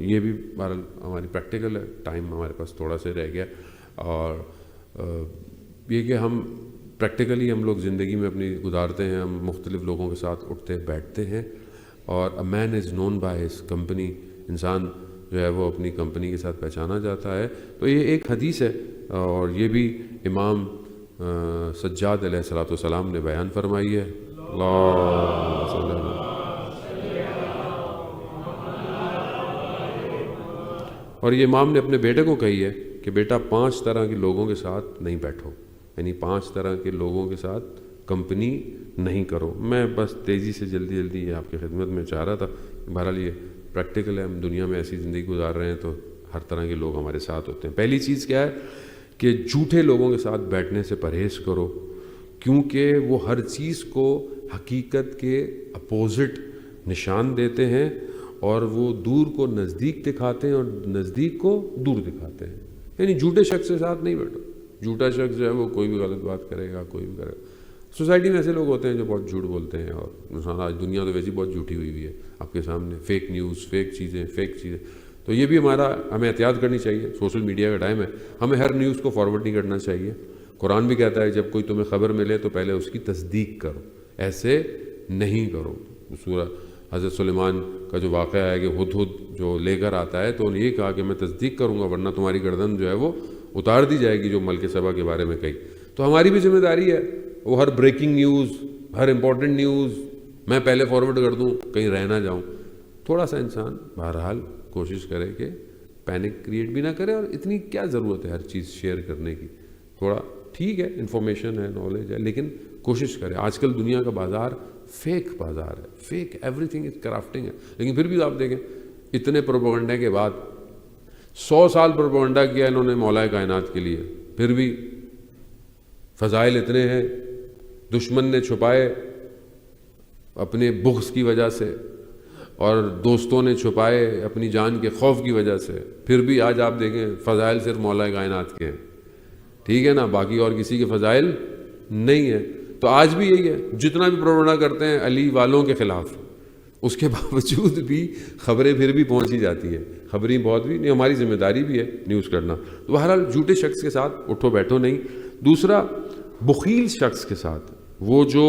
یہ بھی بہرحال ہماری پریکٹیکل ہے، ٹائم ہمارے پاس تھوڑا سا رہ گیا، اور یہ کہ ہم پریکٹیکلی ہم لوگ زندگی میں اپنی گزارتے ہیں، ہم مختلف لوگوں کے ساتھ اٹھتے بیٹھتے ہیں، اور اے مین از نون بائی ہز کمپنی. انسان جو ہے وہ اپنی کمپنی کے ساتھ پہچانا جاتا ہے. تو یہ ایک حدیث ہے، اور یہ بھی امام سجاد علیہ الصلوۃ والسلام نے بیان فرمائی ہے. اللہم صلی اللہ. اور یہ امام نے اپنے بیٹے کو کہی ہے کہ بیٹا 5 طرح کے لوگوں کے ساتھ نہیں بیٹھو، یعنی 5 طرح کے لوگوں کے ساتھ کمپنی نہیں کرو. میں بس تیزی سے جلدی یہ آپ کی خدمت میں چاہ رہا تھا. بہرحال یہ پریکٹیکل ہے, ہم دنیا میں ایسی زندگی گزار رہے ہیں تو ہر طرح کے لوگ ہمارے ساتھ ہوتے ہیں. پہلی چیز کیا ہے کہ جھوٹے لوگوں کے ساتھ بیٹھنے سے پرہیز کرو, کیونکہ وہ ہر چیز کو حقیقت کے اپوزٹ نشان دیتے ہیں, اور وہ دور کو نزدیک دکھاتے ہیں اور نزدیک کو دور دکھاتے ہیں. یعنی جھوٹے شخص کے ساتھ نہیں بیٹھو. جھوٹا شخص جو ہے وہ کوئی بھی غلط بات کرے گا, کوئی بھی کرے گا. سوسائٹی میں ایسے لوگ ہوتے ہیں جو بہت جھوٹ بولتے ہیں, اور آج دنیا تو ویسی بہت جھوٹی ہوئی ہے آپ کے سامنے. فیک نیوز, فیک چیزیں. تو یہ بھی ہمیں احتیاط کرنی چاہیے. سوشل میڈیا کا ٹائم ہے, ہمیں ہر نیوز کو فارورڈ نہیں کرنا چاہیے. قرآن بھی کہتا ہے جب کوئی تمہیں خبر ملے تو پہلے اس کی تصدیق کرو, ایسے نہیں کرو. سورہ حضرت سلیمان کا جو واقعہ ہے کہ ہدہد جو لے کر آتا ہے تو انہوں نے یہ کہا کہ میں تصدیق کروں گا ورنہ تمہاری گردن جو ہے وہ اتار دی جائے گی, جو ملک سبا کے بارے میں کہی. تو ہماری بھی ذمہ داری ہے وہ ہر بریکنگ نیوز, ہر امپورٹنٹ نیوز میں پہلے فارورڈ کر دوں, کہیں رہ نہ جاؤں. تھوڑا سا انسان بہرحال کوشش کرے کہ پینک کریٹ بھی نہ کرے, اور اتنی کیا ضرورت ہے ہر چیز شیئر کرنے کی. تھوڑا ٹھیک ہے, انفارمیشن ہے, نالج ہے, لیکن کوشش کرے. آج کل دنیا کا بازار فیک بازار ہے, fake every thing is crafting ہے. لیکن پھر بھی آپ دیکھیں اتنے پروپیگنڈے کے بعد 100 سال پروپیگنڈا کیا انہوں نے مولا کائنات کے لیے, پھر بھی فضائل اتنے ہیں. دشمن نے چھپائے اپنے بغض کی وجہ سے, اور دوستوں نے چھپائے اپنی جان کے خوف کی وجہ سے, پھر بھی آج آپ دیکھیں فضائل صرف مولا کائنات کے ہیں. ٹھیک ہے نا, باقی اور کسی کے فضائل نہیں ہیں. تو آج بھی یہی ہے, جتنا بھی پروپیگنڈا کرتے ہیں علی والوں کے خلاف, اس کے باوجود بھی خبریں پھر بھی پہنچ ہی جاتی ہیں. خبریں بہت بھی نہیں, ہماری ذمہ داری بھی ہے نیوز کرنا. تو بہرحال جھوٹے شخص کے ساتھ اٹھو بیٹھو نہیں. دوسرا, بخیل شخص کے ساتھ, وہ جو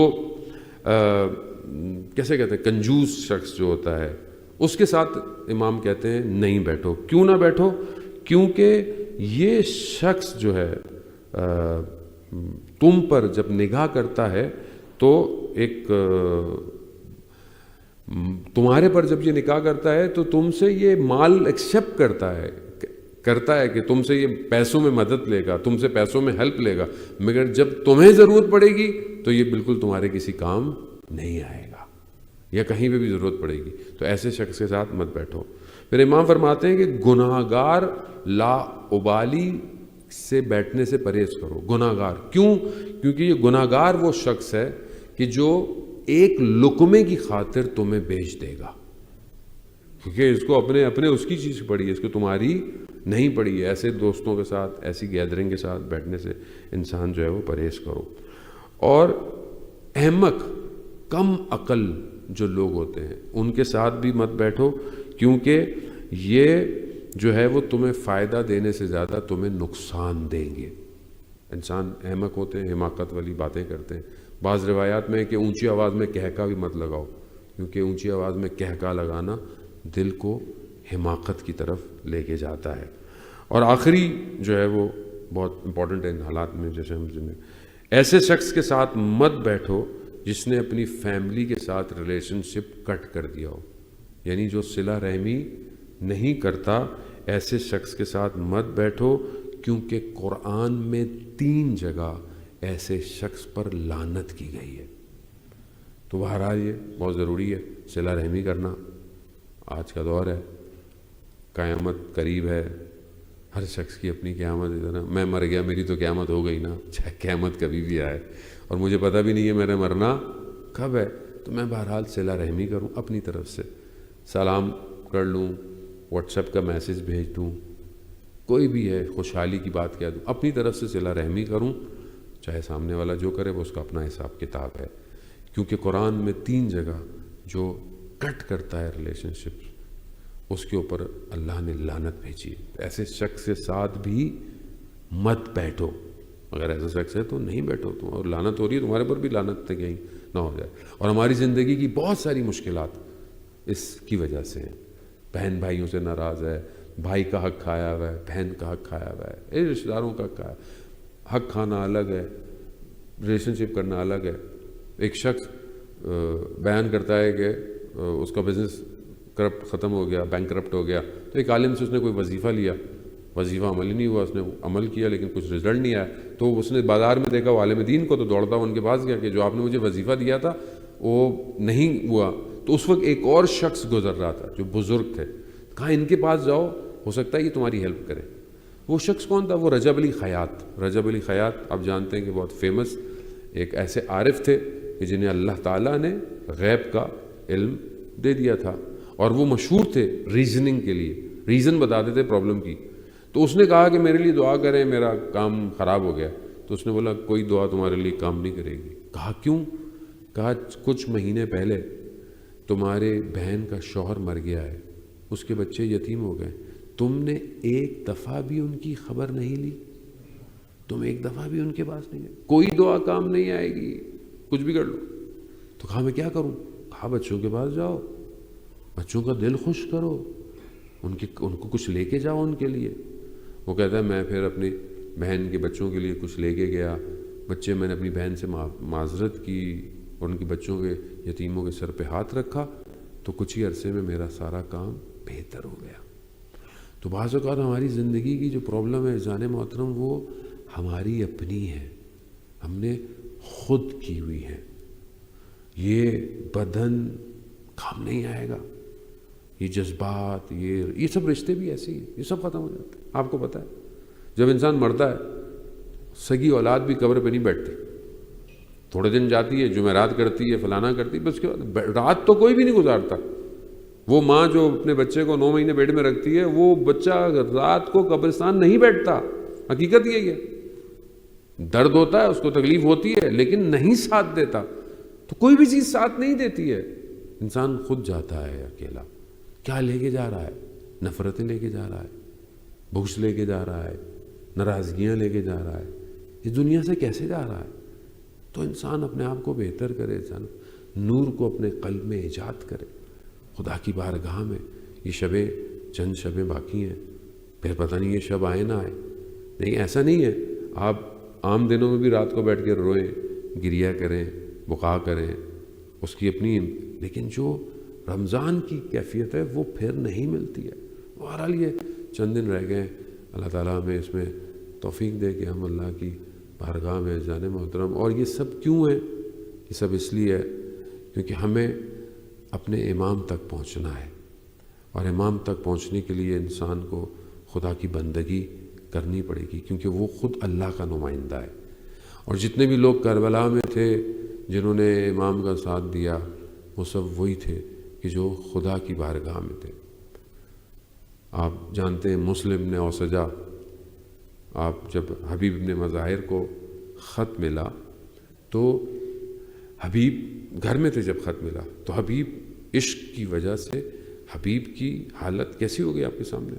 کیسے کہتے ہیں کنجوس شخص جو ہوتا ہے, اس کے ساتھ امام کہتے ہیں نہیں بیٹھو. کیوں نہ بیٹھو؟ کیونکہ یہ شخص جو ہے تم پر جب نگاہ کرتا ہے تو ایک تمہارے پر جب یہ نگاہ کرتا ہے تو تم سے یہ مال ایکسیپٹ کرتا ہے کہ تم سے یہ پیسوں میں مدد لے گا, تم سے پیسوں میں ہیلپ لے گا, مگر جب تمہیں ضرورت پڑے گی تو یہ بالکل تمہارے کسی کام نہیں آئے گا, یا کہیں پہ بھی ضرورت پڑے گی. تو ایسے شخص کے ساتھ مت بیٹھو. پھر امام فرماتے ہیں کہ گناہ گار لا ابالی سے بیٹھنے سے پرہیز کرو. گناہ گار کیوں؟ کیونکہ یہ گناہ گار وہ شخص ہے کہ جو ایک لقمے کی خاطر تمہیں بیچ دے گا, کیونکہ اس کو اپنے اس کی چیز پڑی ہے, اس کو تمہاری نہیں پڑی ہے. ایسے دوستوں کے ساتھ, ایسی گیدرنگ کے ساتھ بیٹھنے سے انسان جو ہے وہ پرہیز کرو. اور احمق, کم عقل جو لوگ ہوتے ہیں ان کے ساتھ بھی مت بیٹھو, کیونکہ یہ جو ہے وہ تمہیں فائدہ دینے سے زیادہ تمہیں نقصان دیں گے. انسان احمق ہوتے ہیں, حماقت والی باتیں کرتے ہیں. بعض روایات میں ہے کہ اونچی آواز میں کہکا بھی مت لگاؤ, کیونکہ اونچی آواز میں کہکا لگانا دل کو حماقت کی طرف لے کے جاتا ہے. اور آخری جو ہے وہ بہت امپورٹنٹ ہے ان حالات میں, جیسے ہم ایسے شخص کے ساتھ مت بیٹھو جس نے اپنی فیملی کے ساتھ ریلیشن شپ کٹ کر دیا ہو, یعنی جو صلہ رحمی نہیں کرتا. ایسے شخص کے ساتھ مت بیٹھو, کیونکہ قرآن میں 3 جگہ ایسے شخص پر لعنت کی گئی ہے. تو بہرحال یہ بہت ضروری ہے صلہ رحمی کرنا. آج کا دور ہے, قیامت قریب ہے, ہر شخص کی اپنی قیامت. ادھر میں مر گیا میری تو قیامت ہو گئی نا, چاہے قیامت کبھی بھی آئے, اور مجھے پتہ بھی نہیں ہے میرا مرنا کب ہے. تو میں بہرحال صلہ رحمی کروں, اپنی طرف سے سلام کر لوں, واٹس ایپ کا میسج بھیج دوں, کوئی بھی ہے خوشحالی کی بات کہہ دوں, اپنی طرف سے صلہ رحمی کروں. چاہے سامنے والا جو کرے وہ اس کا اپنا حساب کتاب ہے. کیونکہ قرآن میں 3 جگہ جو کٹ کرتا ہے ریلیشن شپ, اس کے اوپر اللہ نے لعنت بھیجی ہے. ایسے شخص کے ساتھ بھی مت بیٹھو. اگر ایسا شخص ہے تو نہیں بیٹھو تم, اور لعنت ہو رہی ہے تمہارے پر بھی لعنت کہیں نہ ہو جائے. اور ہماری زندگی کی بہت ساری مشکلات اس کی وجہ سے ہیں. بہن بھائیوں سے ناراض ہے, بھائی کا حق کھایا ہوا ہے, بہن کا حق کھایا ہوا ہے, رشتہ داروں کا حق کھایا. حق کھانا الگ ہے, ریلیشن شپ کرنا الگ ہے. ایک شخص بیان کرتا ہے کہ اس کا بزنس ختم ہو گیا, بینک کرپٹ ہو گیا, تو ایک عالم سے اس نے کوئی وظیفہ لیا, وظیفہ عمل ہی نہیں ہوا، اس نے عمل کیا لیکن کچھ رزلٹ نہیں آیا، تو اس نے بازار میں دیکھا وہ عالم دین کو، تو دوڑتا ان کے پاس گیا کہ جو آپ نے مجھے وظیفہ دیا تھا وہ نہیں ہوا۔ تو اس وقت ایک اور شخص گزر رہا تھا جو بزرگ تھے، کہا ان کے پاس جاؤ، ہو سکتا ہے یہ تمہاری ہیلپ کرے۔ وہ شخص کون تھا؟ وہ رجب علی خیاط۔ رجب علی خیاط آپ جانتے ہیں کہ بہت فیمس ایک ایسے عارف تھے کہ جنہیں اللہ تعالیٰ نے غیب کا علم دے دیا تھا، اور وہ مشہور تھے ریزننگ کے لیے، ریزن بتاتے تھے پرابلم کی۔ تو اس نے کہا کہ میرے لیے دعا کریں، میرا کام خراب ہو گیا۔ تو اس نے بولا کوئی دعا تمہارے لیے کام نہیں کرے گی۔ کہا کیوں؟ کہا کچھ مہینے پہلے تمہارے بہن کا شوہر مر گیا ہے، اس کے بچے یتیم ہو گئے، تم نے ایک دفعہ بھی ان کی خبر نہیں لی، تم ایک دفعہ بھی ان کے پاس نہیں گئے، کوئی دعا کام نہیں آئے گی، کچھ بھی کر لو۔ تو کہا میں کیا کروں؟ کہا بچوں کے پاس جاؤ، بچوں کا دل خوش کرو، ان کو کچھ لے کے جاؤ ان کے لیے۔ وہ کہتا ہے میں پھر اپنی بہن کے بچوں کے لیے کچھ لے کے گیا، بچے میں نے اپنی بہن سے معذرت کی اور ان کے بچوں کے یتیموں کے سر پہ ہاتھ رکھا، تو کچھ ہی عرصے میں میرا سارا کام بہتر ہو گیا۔ تو بعض اوقات ہماری زندگی کی جو پرابلم ہے جان محترم وہ ہماری اپنی ہے، ہم نے خود کی ہوئی ہے۔ یہ بدن کام نہیں آئے گا، یہ جذبات، یہ سب رشتے بھی ایسے ہی ہیں، یہ سب ختم ہو جاتے ہیں۔ آپ کو پتہ ہے جب انسان مرتا ہے سگی اولاد بھی قبر پہ نہیں بیٹھتی، تھوڑے دن جاتی ہے، جمعرات کرتی ہے، فلانا کرتی ہے، بس کے بعد رات تو کوئی بھی نہیں گزارتا۔ وہ ماں جو اپنے بچے کو 9 مہینے پیٹ میں رکھتی ہے، وہ بچہ رات کو قبرستان نہیں بیٹھتا، حقیقت یہی ہے۔ درد ہوتا ہے، اس کو تکلیف ہوتی ہے، لیکن نہیں ساتھ دیتا۔ تو کوئی بھی چیز ساتھ نہیں دیتی ہے، انسان خود جاتا ہے اکیلا۔ کیا لے کے جا رہا ہے؟ نفرتیں لے کے جا رہا ہے، بغض لے کے جا رہا ہے، ناراضگیاں لے کے جا رہا ہے، اس دنیا سے کیسے جا رہا ہے؟ تو انسان اپنے آپ کو بہتر کرے، انسان نور کو اپنے قلب میں ایجاد کرے، خدا کی بارگاہ میں۔ یہ شبیں چند شبیں باقی ہیں، پھر پتہ نہیں یہ شب آئے نہ آئے۔ نہیں، ایسا نہیں ہے آپ عام دنوں میں بھی رات کو بیٹھ کے روئیں، گریہ کریں، بقا کریں، اس کی اپنی، لیکن جو رمضان کی کیفیت ہے وہ پھر نہیں ملتی ہے۔ بہرحال یہ چند دن رہ گئے، اللہ تعالیٰ ہمیں اس میں توفیق دے کہ ہم اللہ کی بارگاہ میں جان محترم۔ اور یہ سب کیوں ہے؟ یہ سب اس لیے ہے کیونکہ ہمیں اپنے امام تک پہنچنا ہے، اور امام تک پہنچنے کے لیے انسان کو خدا کی بندگی کرنی پڑے گی، کیونکہ وہ خود اللہ کا نمائندہ ہے۔ اور جتنے بھی لوگ کربلا میں تھے جنہوں نے امام کا ساتھ دیا، وہ سب وہی تھے کہ جو خدا کی بارگاہ میں تھے۔ آپ جانتے ہیں مسلم نے اوسجا، آپ جب حبیب ابن مظاہر کو خط ملا تو حبیب گھر میں تھے، جب خط ملا تو حبیب عشق کی وجہ سے حبیب کی حالت کیسی ہو گئی آپ کے سامنے،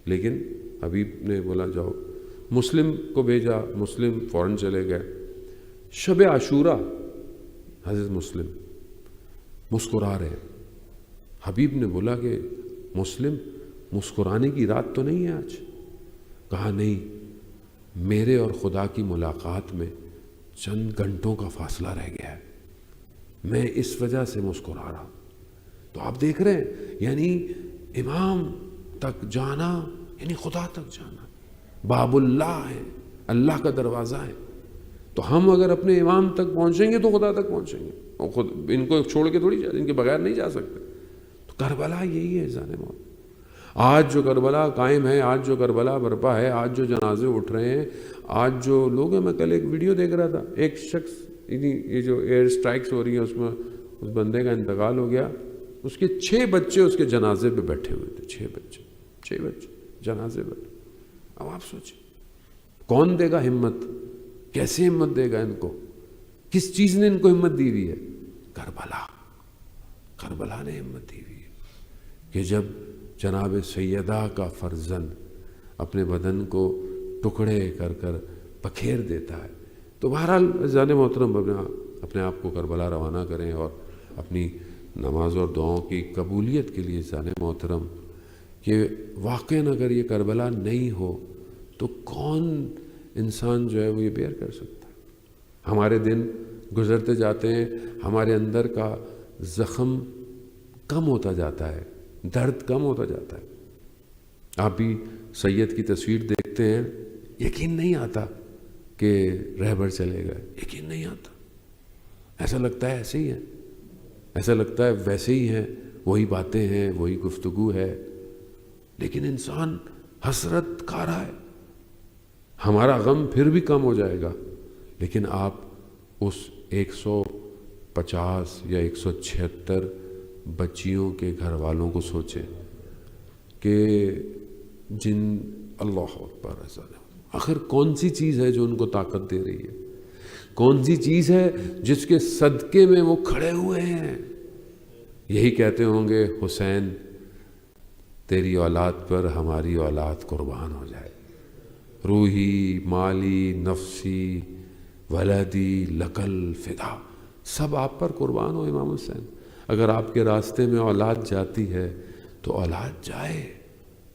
لیکن حبیب نے بولا جاؤ، مسلم کو بھیجا، مسلم فوراً چلے گئے۔ شب عاشورہ حضرت مسلم مسکرا رہے، حبیب نے بولا کہ مسلم مسکرانے کی رات تو نہیں ہے آج؟ کہا نہیں، میرے اور خدا کی ملاقات میں چند گھنٹوں کا فاصلہ رہ گیا ہے، میں اس وجہ سے مسکرا رہا۔ تو آپ دیکھ رہے ہیں یعنی امام تک جانا یعنی خدا تک جانا، باب اللہ ہے، اللہ کا دروازہ ہے۔ تو ہم اگر اپنے امام تک پہنچیں گے تو خدا تک پہنچیں گے، اور خود ان کو چھوڑ کے تھوڑی ان کے بغیر نہیں جا سکتے۔ تو کربلا یہی ہے جان موت۔ آج جو کربلا قائم ہے، آج جو کربلا برپا ہے، آج جو جنازے اٹھ رہے ہیں، آج جو لوگ ہیں، میں کل ایک ویڈیو دیکھ رہا تھا، ایک شخص یہ جو ایئر سٹرائکس ہو رہی ہیں اس میں اس بندے کا انتقال ہو گیا، اس کے 6 بچے اس کے جنازے پہ بیٹھے ہوئے تھے، 6 بچے جنازے پہ۔ اب آپ سوچیں کون دے گا ہمت؟ کیسے ہمت دے گا ان کو؟ کس چیز نے ان کو ہمت دی ہوئی ہے؟ کربلا نے ہمت دی ہوئی ہے کہ جب جناب سیدہ کا فرزند اپنے بدن کو ٹکڑے کر کر بکھیر دیتا ہے۔ تو بہرحال جان محترم اپنے آپ کو کربلا روانہ کریں، اور اپنی نماز اور دعاؤں کی قبولیت کے لیے جان محترم کہ واقعاً اگر یہ کربلا نہیں ہو تو کون انسان جو ہے وہ یہ بیئر کر سکتا ہے؟ ہمارے دن گزرتے جاتے ہیں، ہمارے اندر کا زخم کم ہوتا جاتا ہے، درد کم ہوتا جاتا ہے۔ آپ بھی سید کی تصویر دیکھتے ہیں یقین نہیں آتا کہ رہبر چلے گئے، یقین نہیں آتا، ایسا لگتا ہے ایسے ہی ہے، ایسا لگتا ہے ویسے ہی ہیں، وہی باتیں ہیں، وہی گفتگو ہے، لیکن انسان حسرت کھا رہا ہے۔ ہمارا غم پھر بھی کم ہو جائے گا، لیکن آپ اس 150 یا 176 بچیوں کے گھر والوں کو سوچیں کہ جن اللہ اکبر، آخر کون سی چیز ہے جو ان کو طاقت دے رہی ہے؟ کون سی چیز ہے جس کے صدقے میں وہ کھڑے ہوئے ہیں؟ یہی کہتے ہوں گے حسین تیری اولاد پر ہماری اولاد قربان ہو جائے، روحی، مالی، نفسی، ولدی لکل فدا، سب آپ پر قربان ہو امام حسین۔ اگر آپ کے راستے میں اولاد جاتی ہے تو اولاد جائے،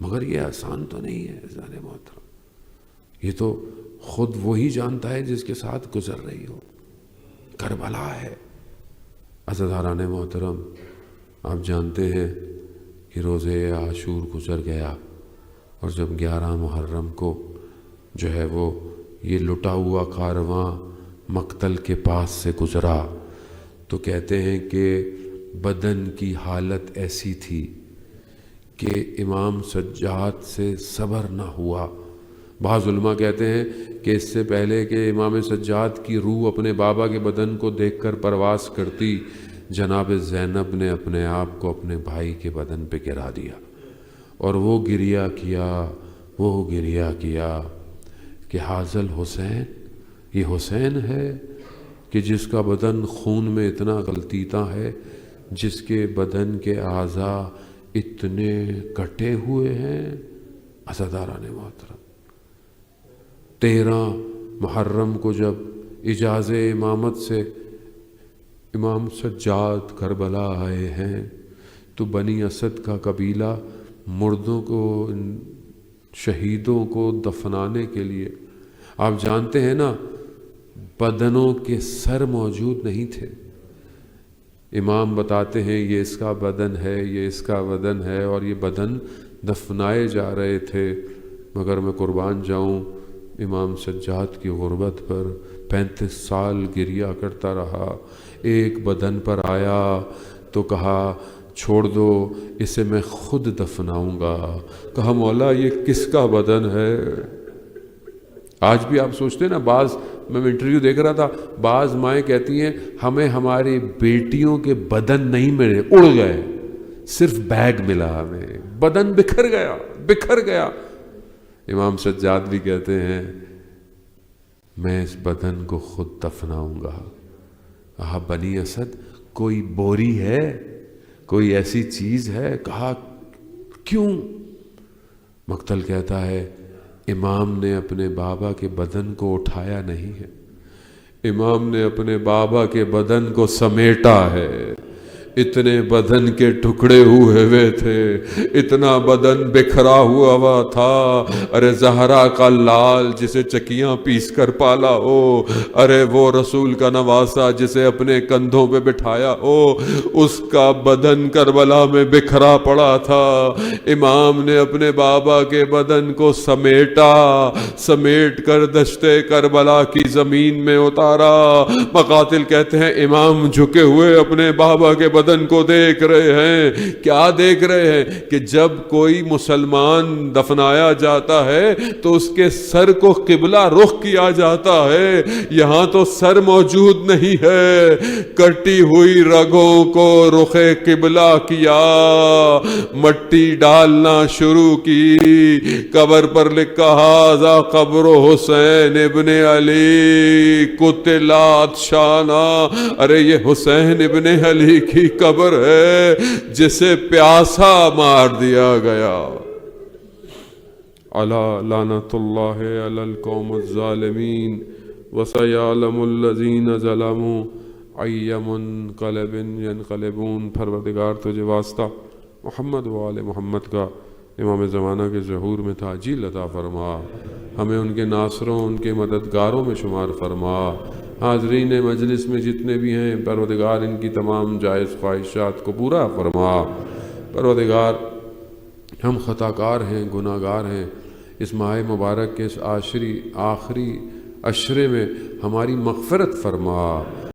مگر یہ آسان تو نہیں ہے عزیزان محترم، یہ تو خود وہی جانتا ہے جس کے ساتھ گزر رہی ہو، کربلا ہے۔ عزیزان محترم، آپ جانتے ہیں کہ روزے عاشور گزر گیا، اور جب 11 محرم کو جو ہے وہ یہ لٹا ہوا کارواں مقتل کے پاس سے گزرا، تو کہتے ہیں کہ بدن کی حالت ایسی تھی کہ امام سجاد سے صبر نہ ہوا۔ بعض علماء کہتے ہیں کہ اس سے پہلے کہ امام سجاد کی روح اپنے بابا کے بدن کو دیکھ کر پرواز کرتی، جناب زینب نے اپنے آپ کو اپنے بھائی کے بدن پہ گرا دیا، اور وہ گریہ کیا کہ حاضل حسین، یہ حسین ہے کہ جس کا بدن خون میں اتنا غلطیتا ہے، جس کے بدن کے اعضاء اتنے کٹے ہوئے ہیں۔ عزاداران محترم، 13 محرم کو جب اجاز امامت سے امام سجاد کربلا آئے ہیں تو بنی اسد کا قبیلہ مردوں کو، شہیدوں کو دفنانے کے لیے، آپ جانتے ہیں نا بدنوں کے سر موجود نہیں تھے۔ امام بتاتے ہیں یہ اس کا بدن ہے، یہ اس کا بدن ہے، اور یہ بدن دفنائے جا رہے تھے، مگر میں قربان جاؤں امام سجاد کی غربت پر 35 سال گریہ کرتا رہا۔ ایک بدن پر آیا تو کہا چھوڑ دو اسے میں خود دفناؤں گا۔ کہا مولا یہ کس کا بدن ہے؟ آج بھی آپ سوچتے ہیں نا، بعض میں انٹرویو دیکھ رہا تھا، بعض مائیں کہتی ہیں ہمیں ہماری بیٹیوں کے بدن نہیں ملے، اڑ گئے، صرف بیگ ملا، ہمیں بدن بکھر گیا۔ امام سجاد بھی کہتے ہیں میں اس بدن کو خود دفناؤں گا۔ کہا بنی اسد کوئی بوری ہے، کوئی ایسی چیز ہے؟ کہا کیوں؟ مقتل کہتا ہے امام نے اپنے بابا کے بدن کو اٹھایا نہیں ہے، امام نے اپنے بابا کے بدن کو سمیٹا ہے۔ اتنے بدن کے ٹکڑے ہوئے تھے، اتنا بدن بکھرا ہوا تھا۔ ارے زہرا کا لال جسے چکیاں پیس کر پالا ہو، ارے وہ رسول کا نواسا جسے اپنے کندھوں پہ بٹھایا ہو، اس کا بدن کربلا میں بکھرا پڑا تھا۔ امام نے اپنے بابا کے بدن کو سمیٹ کر دشتے کربلا کی زمین میں اتارا۔ مقاتل کہتے ہیں امام جھکے ہوئے اپنے بابا کے بدن کو دیکھ رہے ہیں۔ کیا دیکھ رہے ہیں؟ کہ جب کوئی مسلمان دفنایا جاتا ہے تو اس کے سر کو قبلہ رخ کیا جاتا ہے، یہاں تو سر موجود نہیں ہے، کٹی ہوئی رگوں کو رخ قبلہ کیا، مٹی ڈالنا شروع کی، قبر پر لکھا ھذا قبر حسین ابن علی قتلات شانہ۔ ارے یہ حسین ابن علی کی قبر ہے جسے پیاسا مار دیا گیا۔ الا لعنت اللہ علی القوم الظالمین وسیعلم الذین ظلموا ای منقلب ینقلبون۔ پروردگار تجھے واسطہ محمد و آل محمد کا امام زمانہ کے ظہور میں تعجیل عطا فرما، ہمیں ان کے ناصروں، ان کے مددگاروں میں شمار فرما۔ حاضرین مجلس میں جتنے بھی ہیں پروردگار ان کی تمام جائز خواہشات کو پورا فرما۔ پروردگار ہم خطا کار ہیں، گناہ گار ہیں، اس ماہ مبارک کے اس آخری عشرے میں ہماری مغفرت فرما،